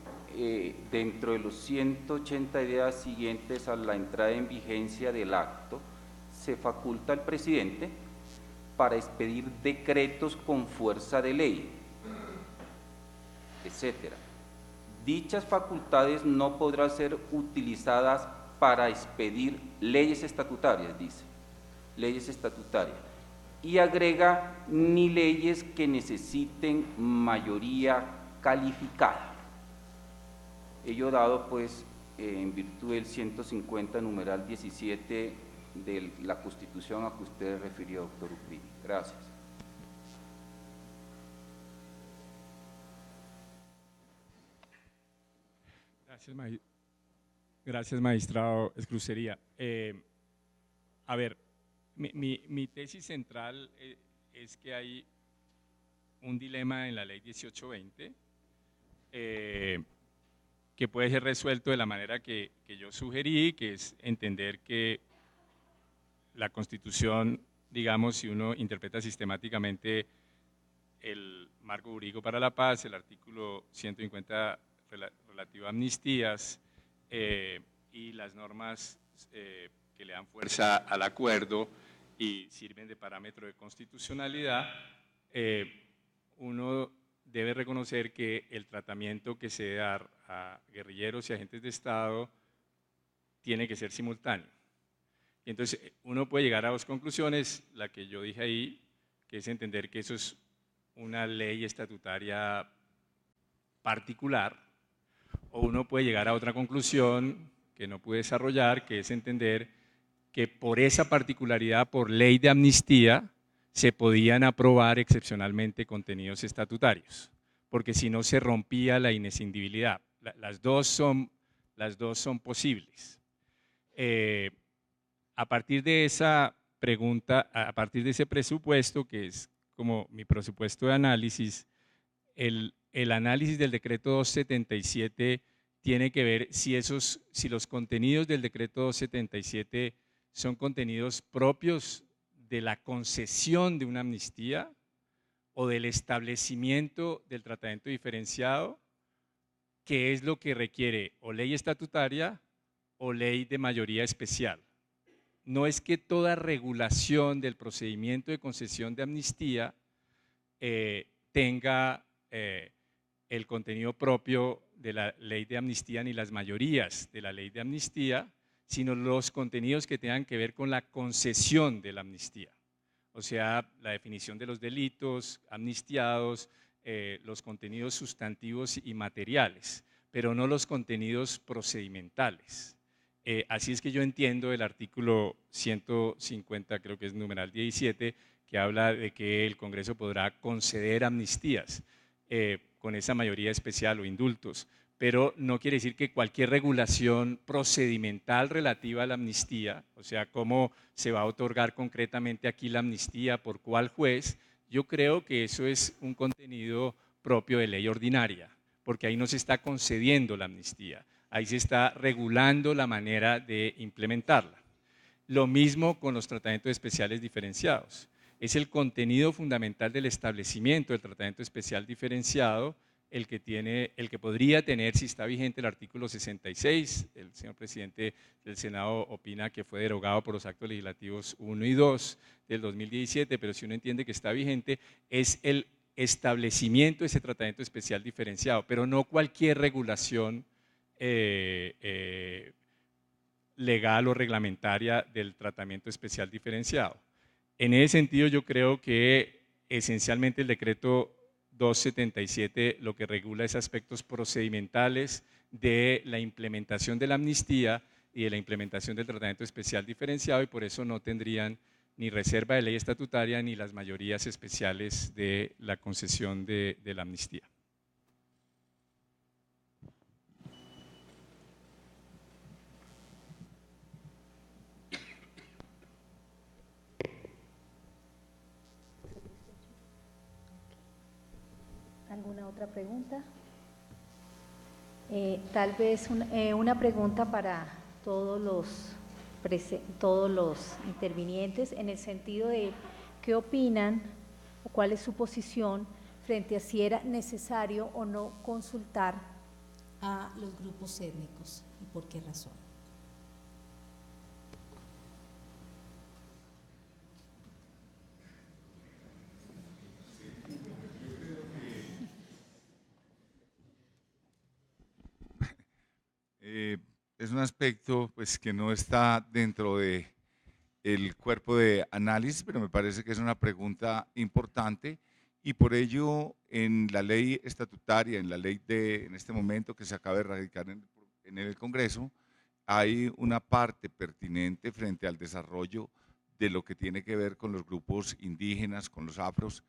dentro de los 180 días siguientes a la entrada en vigencia del acto, se faculta al presidente para expedir decretos con fuerza de ley, etc. Dichas facultades no podrán ser utilizadas para expedir leyes estatutarias, dice, leyes estatutarias, y agrega ni leyes que necesiten mayoría calificada. Ello dado, pues, en virtud del 150, numeral 17 de la Constitución a que usted refirió, doctor Uprimi. Gracias. Gracias, magistrado Escrucería. A ver, mi tesis central es que hay un dilema en la ley 1820 que puede ser resuelto de la manera que yo sugerí, que es entender que la Constitución, digamos, si uno interpreta sistemáticamente el marco jurídico para la paz, el artículo 150 relativo a amnistías y las normas que le dan fuerza al acuerdo y sirven de parámetro de constitucionalidad, uno debe reconocer que el tratamiento que se debe dar a guerrilleros y agentes de Estado tiene que ser simultáneo. Y entonces uno puede llegar a dos conclusiones, la que yo dije ahí, que es entender que eso es una ley estatutaria particular, o uno puede llegar a otra conclusión que no pude desarrollar, que es entender que por esa particularidad, por ley de amnistía, se podían aprobar excepcionalmente contenidos estatutarios, porque si no se rompía la inescindibilidad. Las dos son posibles. A partir de esa pregunta, a partir de ese presupuesto, que es como mi presupuesto de análisis, el análisis del decreto 277 tiene que ver si los contenidos del decreto 277 son contenidos propios de la concesión de una amnistía o del establecimiento del tratamiento diferenciado, que es lo que requiere o ley estatutaria o ley de mayoría especial. no es que toda regulación del procedimiento de concesión de amnistía tenga el contenido propio de la ley de amnistía ni las mayorías de la ley de amnistía, sino los contenidos que tengan que ver con la concesión de la amnistía. O sea, la definición de los delitos amnistiados, los contenidos sustantivos y materiales, pero no los contenidos procedimentales. Así es que yo entiendo el artículo 150, creo que es numeral 17, que habla de que el Congreso podrá conceder amnistías con esa mayoría especial o indultos, pero no quiere decir que cualquier regulación procedimental relativa a la amnistía, o sea, cómo se va a otorgar concretamente aquí la amnistía, por cuál juez, yo creo que eso es un contenido propio de ley ordinaria, porque ahí no se está concediendo la amnistía, ahí se está regulando la manera de implementarla. Lo mismo con los tratamientos especiales diferenciados. Es el contenido fundamental del establecimiento del tratamiento especial diferenciado el que podría tener, si está vigente el artículo 66, el señor presidente del Senado opina que fue derogado por los actos legislativos 1 y 2 del 2017, pero si uno entiende que está vigente, es el establecimiento de ese tratamiento especial diferenciado, pero no cualquier regulación legal o reglamentaria del tratamiento especial diferenciado. En ese sentido, yo creo que esencialmente el decreto 277 lo que regula es aspectos procedimentales de la implementación de la amnistía y de la implementación del tratamiento especial diferenciado, y por eso no tendrían ni reserva de ley estatutaria ni las mayorías especiales de la concesión de la amnistía. ¿Alguna otra pregunta? Tal vez una pregunta para todos los intervinientes, en el sentido de qué opinan o cuál es su posición frente a si era necesario o no consultar a los grupos étnicos y por qué razón. Es un aspecto pues, que no está dentro de el cuerpo de análisis, pero me parece que es una pregunta importante y por ello en la ley estatutaria, en la ley en este momento que se acaba de radicar en el Congreso, hay una parte pertinente frente al desarrollo de lo que tiene que ver con los grupos indígenas, con los afros,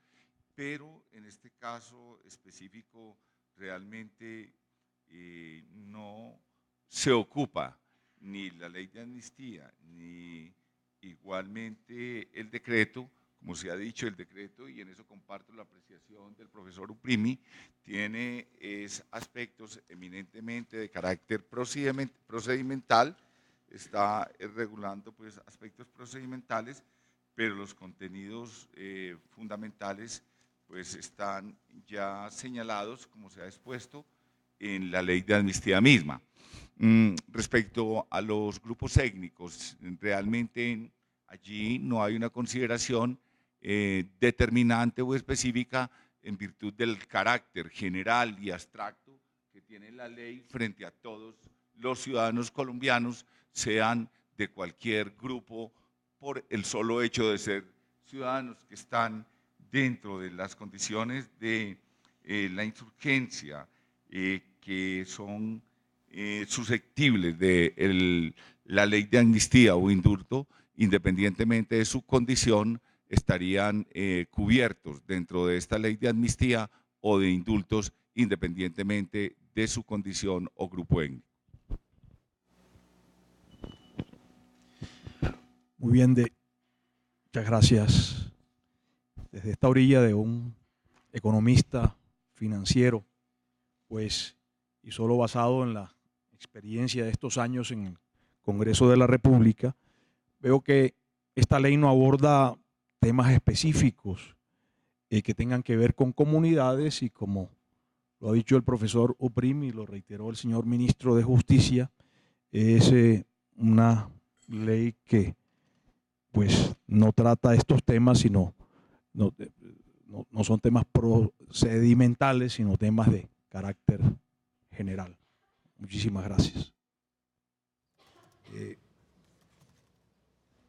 pero en este caso específico realmente no se ocupa ni la ley de amnistía, ni igualmente el decreto, como se ha dicho, el decreto, y en eso comparto la apreciación del profesor Uprimi, tiene aspectos eminentemente de carácter procedimental, está regulando pues, aspectos procedimentales, pero los contenidos fundamentales pues, están ya señalados, como se ha expuesto, en la ley de amnistía misma. Respecto a los grupos étnicos, realmente allí no hay una consideración determinante o específica en virtud del carácter general y abstracto que tiene la ley frente a todos los ciudadanos colombianos, sean de cualquier grupo, por el solo hecho de ser ciudadanos que están dentro de las condiciones de la insurgencia, que son susceptibles de la ley de amnistía o indulto, independientemente de su condición, estarían cubiertos dentro de esta ley de amnistía o de indultos, independientemente de su condición o grupo étnico. Muy bien, muchas gracias. Desde esta orilla de un economista financiero, pues, y solo basado en la experiencia de estos años en el Congreso de la República, veo que esta ley no aborda temas específicos que tengan que ver con comunidades y, como lo ha dicho el profesor Uprimi y lo reiteró el señor ministro de Justicia, es una ley que pues no trata estos temas, sino no son temas procedimentales, sino temas de carácter general. Muchísimas gracias.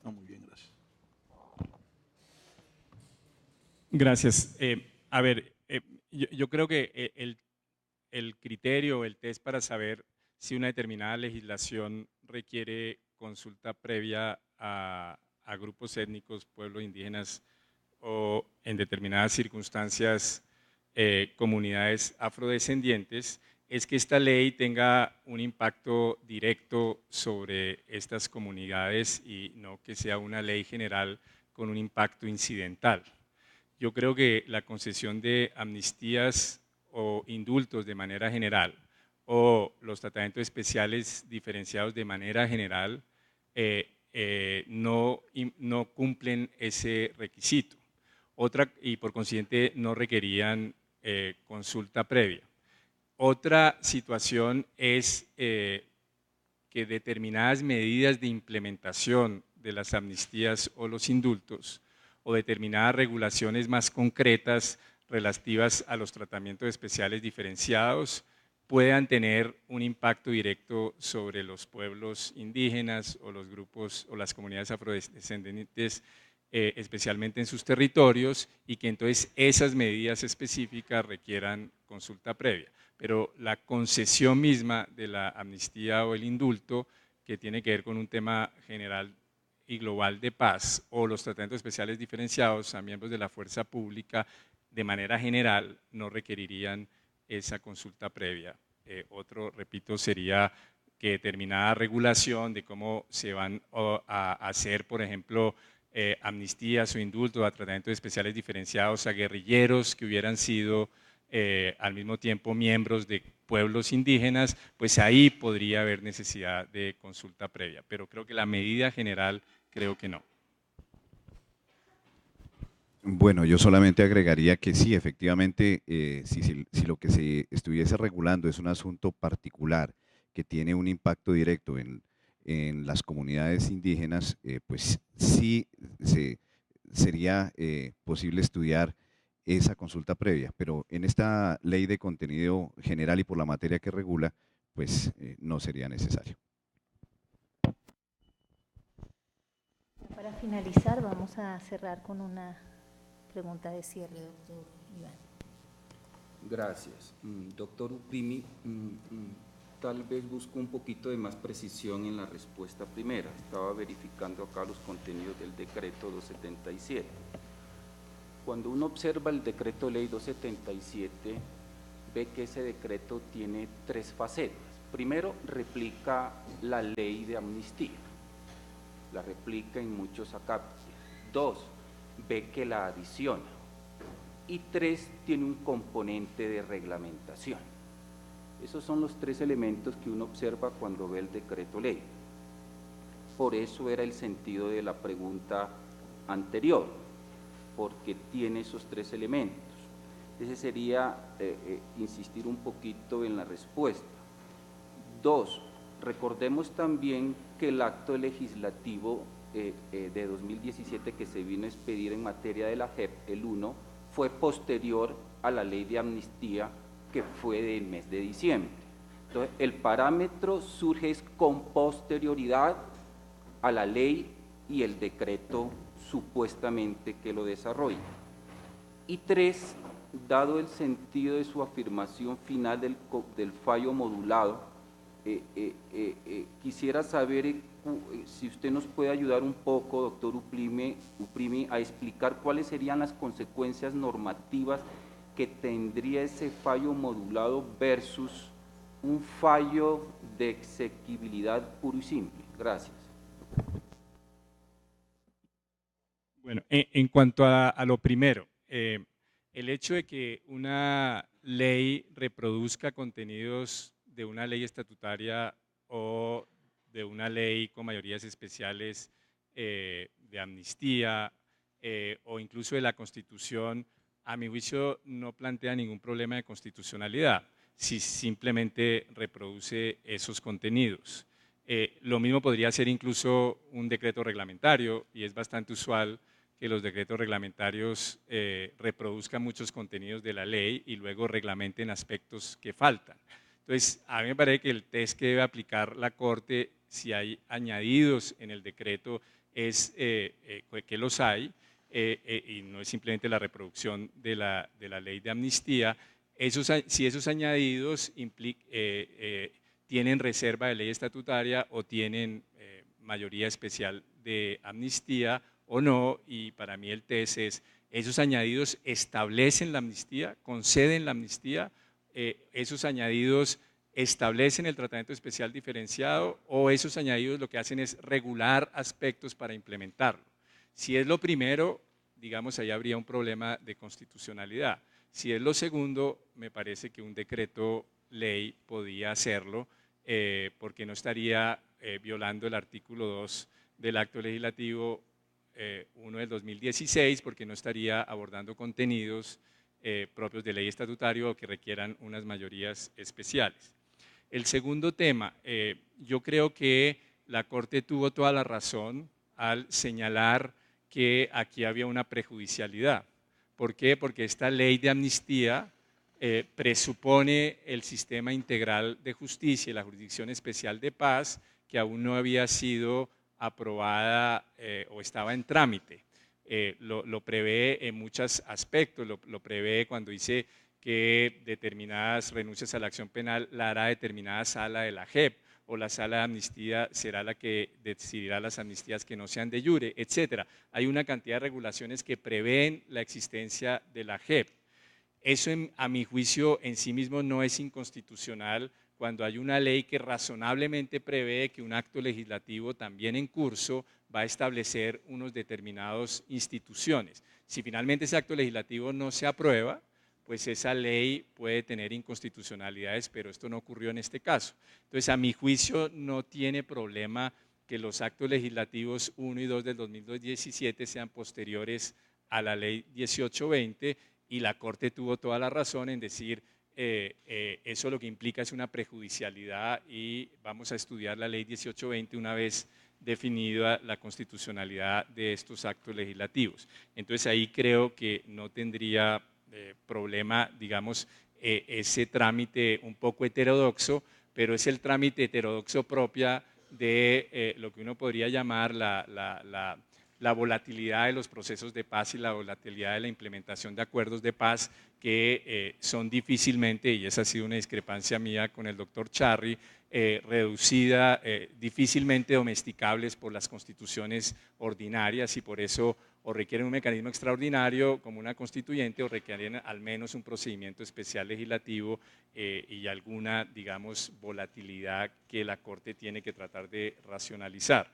Muy bien, gracias. Gracias. A ver, yo creo que el criterio, el test para saber si una determinada legislación requiere consulta previa a grupos étnicos, pueblos indígenas o en determinadas circunstancias comunidades afrodescendientes, es que esta ley tenga un impacto directo sobre estas comunidades y no que sea una ley general con un impacto incidental. Yo creo que la concesión de amnistías o indultos de manera general o los tratamientos especiales diferenciados de manera general no cumplen ese requisito. Y por consiguiente no requerían consulta previa. Otra situación es que determinadas medidas de implementación de las amnistías o los indultos o determinadas regulaciones más concretas relativas a los tratamientos especiales diferenciados puedan tener un impacto directo sobre los pueblos indígenas o los grupos o las comunidades afrodescendientes, especialmente en sus territorios, y que entonces esas medidas específicas requieran consulta previa. Pero la concesión misma de la amnistía o el indulto, que tiene que ver con un tema general y global de paz, o los tratamientos especiales diferenciados a miembros de la fuerza pública, de manera general, no requerirían esa consulta previa. Otro, repito, sería que determinada regulación de cómo se van a hacer, por ejemplo, amnistías o indultos a tratamientos especiales diferenciados a guerrilleros que hubieran sido al mismo tiempo miembros de pueblos indígenas, pues ahí podría haber necesidad de consulta previa. Pero creo que la medida general, creo que no. Bueno, yo solamente agregaría que sí, efectivamente, si lo que se estuviese regulando es un asunto particular que tiene un impacto directo en las comunidades indígenas, pues sí sería posible estudiar esa consulta previa, pero en esta ley de contenido general y por la materia que regula, pues no sería necesario. Para finalizar, vamos a cerrar con una pregunta de cierre, doctor Iván. Gracias. Doctor Uprimi, tal vez busco un poquito de más precisión en la respuesta primera. Estaba verificando acá los contenidos del decreto 277. Cuando uno observa el decreto ley 277, ve que ese decreto tiene tres facetas. Primero, replica la ley de amnistía, la replica en muchos acápitos. Dos, ve que la adiciona. Y tres, tiene un componente de reglamentación. Esos son los tres elementos que uno observa cuando ve el decreto ley. Por eso era el sentido de la pregunta anterior, porque tiene esos tres elementos. Ese sería insistir un poquito en la respuesta. Dos, recordemos también que el acto legislativo de 2017 que se vino a expedir en materia de la JEP, el 1, fue posterior a la ley de amnistía que fue del mes de diciembre. Entonces, el parámetro surge con posterioridad a la ley y el decreto supuestamente que lo desarrolla. Y tres, dado el sentido de su afirmación final del fallo modulado, quisiera saber si usted nos puede ayudar un poco, doctor Uprimi, a explicar cuáles serían las consecuencias normativas que tendría ese fallo modulado versus un fallo de exequibilidad puro y simple. Gracias. Bueno, en cuanto a lo primero, el hecho de que una ley reproduzca contenidos de una ley estatutaria o de una ley con mayorías especiales de amnistía o incluso de la Constitución, a mi juicio no plantea ningún problema de constitucionalidad, si simplemente reproduce esos contenidos. Lo mismo podría ser incluso un decreto reglamentario, y es bastante usual que los decretos reglamentarios reproduzcan muchos contenidos de la ley y luego reglamenten aspectos que faltan. Entonces, a mí me parece que el test que debe aplicar la Corte, si hay añadidos en el decreto, es que los hay, y no es simplemente la reproducción de la ley de amnistía. Si esos añadidos tienen reserva de ley estatutaria o tienen mayoría especial de amnistía o no, y para mí el test es, ¿esos añadidos establecen la amnistía, conceden la amnistía? ¿Esos añadidos establecen el tratamiento especial diferenciado o esos añadidos lo que hacen es regular aspectos para implementarlo? Si es lo primero, digamos, ahí habría un problema de constitucionalidad. Si es lo segundo, me parece que un decreto ley podía hacerlo porque no estaría violando el artículo 2 del acto legislativo 1 del 2016, porque no estaría abordando contenidos propios de ley estatutaria o que requieran unas mayorías especiales. El segundo tema, yo creo que la Corte tuvo toda la razón al señalar que aquí había una prejudicialidad. ¿Por qué? Porque esta ley de amnistía presupone el sistema integral de justicia y la jurisdicción especial de paz, que aún no había sido aprobada o estaba en trámite. Lo prevé en muchos aspectos, lo prevé cuando dice que determinadas renuncias a la acción penal la hará determinada sala de la JEP, o la sala de amnistía será la que decidirá las amnistías que no sean de jure, etc. Hay una cantidad de regulaciones que prevén la existencia de la JEP. Eso, a mi juicio, en sí mismo no es inconstitucional cuando hay una ley que razonablemente prevé que un acto legislativo también en curso va a establecer unos determinados instituciones. Si finalmente ese acto legislativo no se aprueba, pues esa ley puede tener inconstitucionalidades, pero esto no ocurrió en este caso. Entonces, a mi juicio, no tiene problema que los actos legislativos 1 y 2 del 2017 sean posteriores a la ley 1820, y la Corte tuvo toda la razón en decir eso lo que implica es una prejudicialidad y vamos a estudiar la ley 1820 una vez definida la constitucionalidad de estos actos legislativos. Entonces ahí creo que no tendría problema, digamos, ese trámite un poco heterodoxo, pero es el trámite heterodoxo propia de lo que uno podría llamar la volatilidad de los procesos de paz y la volatilidad de la implementación de acuerdos de paz que son difícilmente, y esa ha sido una discrepancia mía con el doctor Charri, reducida, difícilmente domesticables por las constituciones ordinarias, y por eso o requieren un mecanismo extraordinario como una constituyente o requieren al menos un procedimiento especial legislativo y alguna, digamos, volatilidad que la Corte tiene que tratar de racionalizar.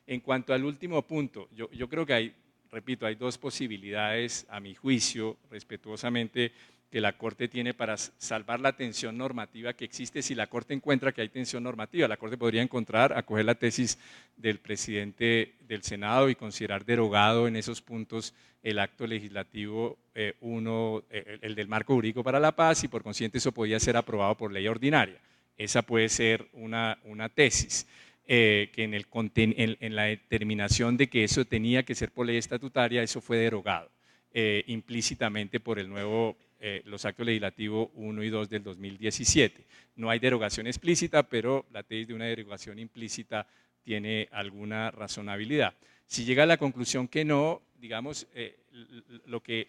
En cuanto al último punto, yo creo que hay, repito, hay dos posibilidades, a mi juicio, respetuosamente, que la Corte tiene para salvar la tensión normativa que existe. Si la Corte encuentra que hay tensión normativa, la Corte podría acoger la tesis del presidente del Senado y considerar derogado en esos puntos el acto legislativo el del marco jurídico para la paz, y por consiguiente eso podría ser aprobado por ley ordinaria. Esa puede ser una tesis. Que en la determinación de que eso tenía que ser por ley estatutaria, eso fue derogado implícitamente por los actos legislativos 1 y 2 del 2017. No hay derogación explícita, pero la tesis de una derogación implícita tiene alguna razonabilidad. Si llega a la conclusión que no, digamos, lo que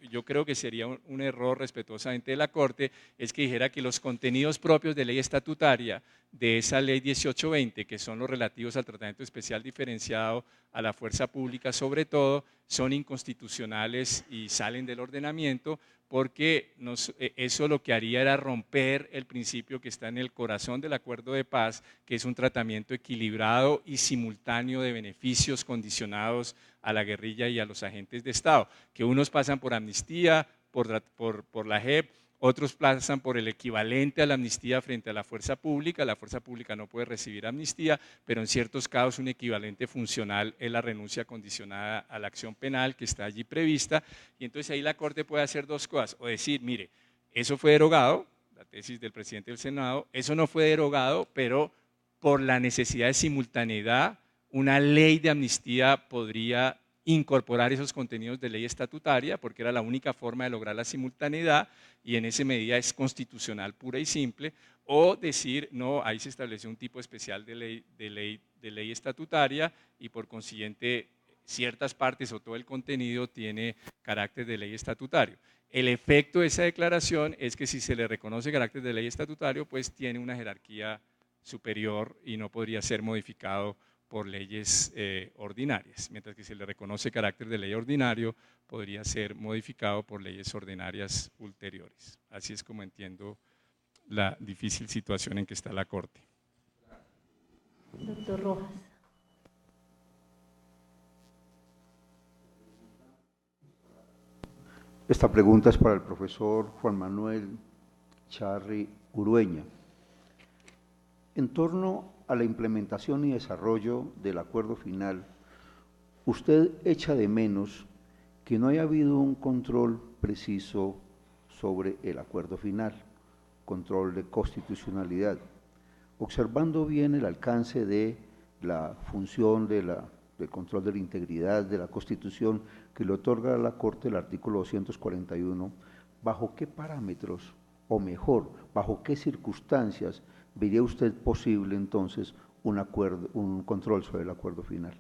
yo creo que sería un error respetuosamente de la Corte es que dijera que los contenidos propios de ley estatutaria de esa ley 1820, que son los relativos al tratamiento especial diferenciado a la fuerza pública sobre todo, son inconstitucionales y salen del ordenamiento, porque eso lo que haría era romper el principio que está en el corazón del acuerdo de paz, que es un tratamiento equilibrado y simultáneo de beneficios condicionados a la guerrilla y a los agentes de Estado, que unos pasan por amnistía, por la JEP, otros pasan por el equivalente a la amnistía frente a la fuerza pública no puede recibir amnistía, pero en ciertos casos un equivalente funcional es la renuncia condicionada a la acción penal que está allí prevista, y entonces ahí la Corte puede hacer dos cosas, o decir, mire, eso fue derogado, la tesis del presidente del Senado, eso no fue derogado, pero por la necesidad de simultaneidad, una ley de amnistía podría incorporar esos contenidos de ley estatutaria, porque era la única forma de lograr la simultaneidad, y en esa medida es constitucional pura y simple, o decir, no, ahí se estableció un tipo especial de ley estatutaria, y por consiguiente ciertas partes o todo el contenido tiene carácter de ley estatutario. El efecto de esa declaración es que si se le reconoce carácter de ley estatutario, pues tiene una jerarquía superior y no podría ser modificado por leyes ordinarias, mientras que si le reconoce carácter de ley ordinario, podría ser modificado por leyes ordinarias ulteriores. Así es como entiendo la difícil situación en que está la Corte. Doctor Rojas. Esta pregunta es para el profesor Juan Manuel Charri Urueña. En torno a la implementación y desarrollo del acuerdo final, ¿usted echa de menos que no haya habido un control preciso sobre el acuerdo final, control de constitucionalidad, observando bien el alcance de la función del control de la integridad de la Constitución que le otorga a la Corte el artículo 241, ¿bajo qué parámetros, o mejor, bajo qué circunstancias vería usted posible entonces un control sobre el acuerdo final?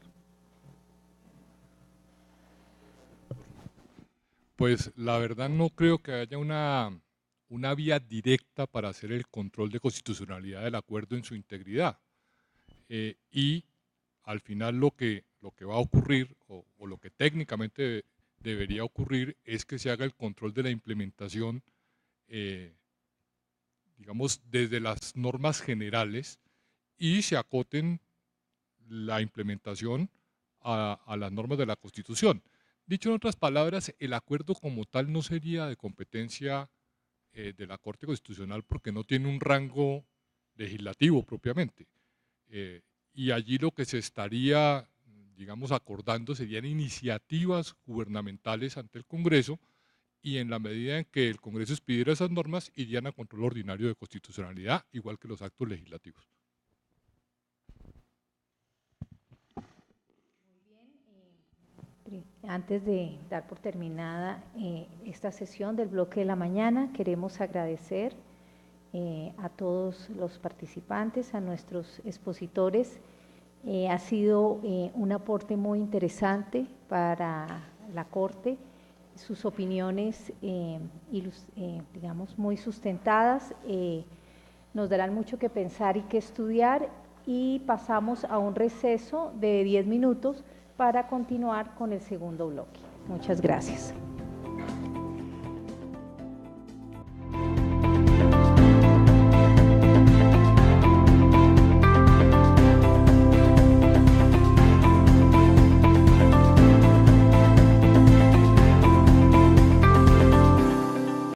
Pues la verdad no creo que haya una vía directa para hacer el control de constitucionalidad del acuerdo en su integridad. Y al final lo que va a ocurrir, o lo que técnicamente debería ocurrir, es que se haga el control de la implementación, digamos, desde las normas generales, y se acoten la implementación a las normas de la Constitución. Dicho en otras palabras, el acuerdo como tal no sería de competencia de la Corte Constitucional porque no tiene un rango legislativo propiamente. Y allí lo que se estaría, digamos, acordando serían iniciativas gubernamentales ante el Congreso, y en la medida en que el Congreso expidiera esas normas, irían a control ordinario de constitucionalidad, igual que los actos legislativos. Antes de dar por terminada esta sesión del bloque de la mañana, queremos agradecer a todos los participantes, a nuestros expositores. Ha sido un aporte muy interesante para la Corte, sus opiniones, digamos, muy sustentadas, nos darán mucho que pensar y que estudiar, y pasamos a un receso de 10 minutos para continuar con el segundo bloque. Muchas gracias.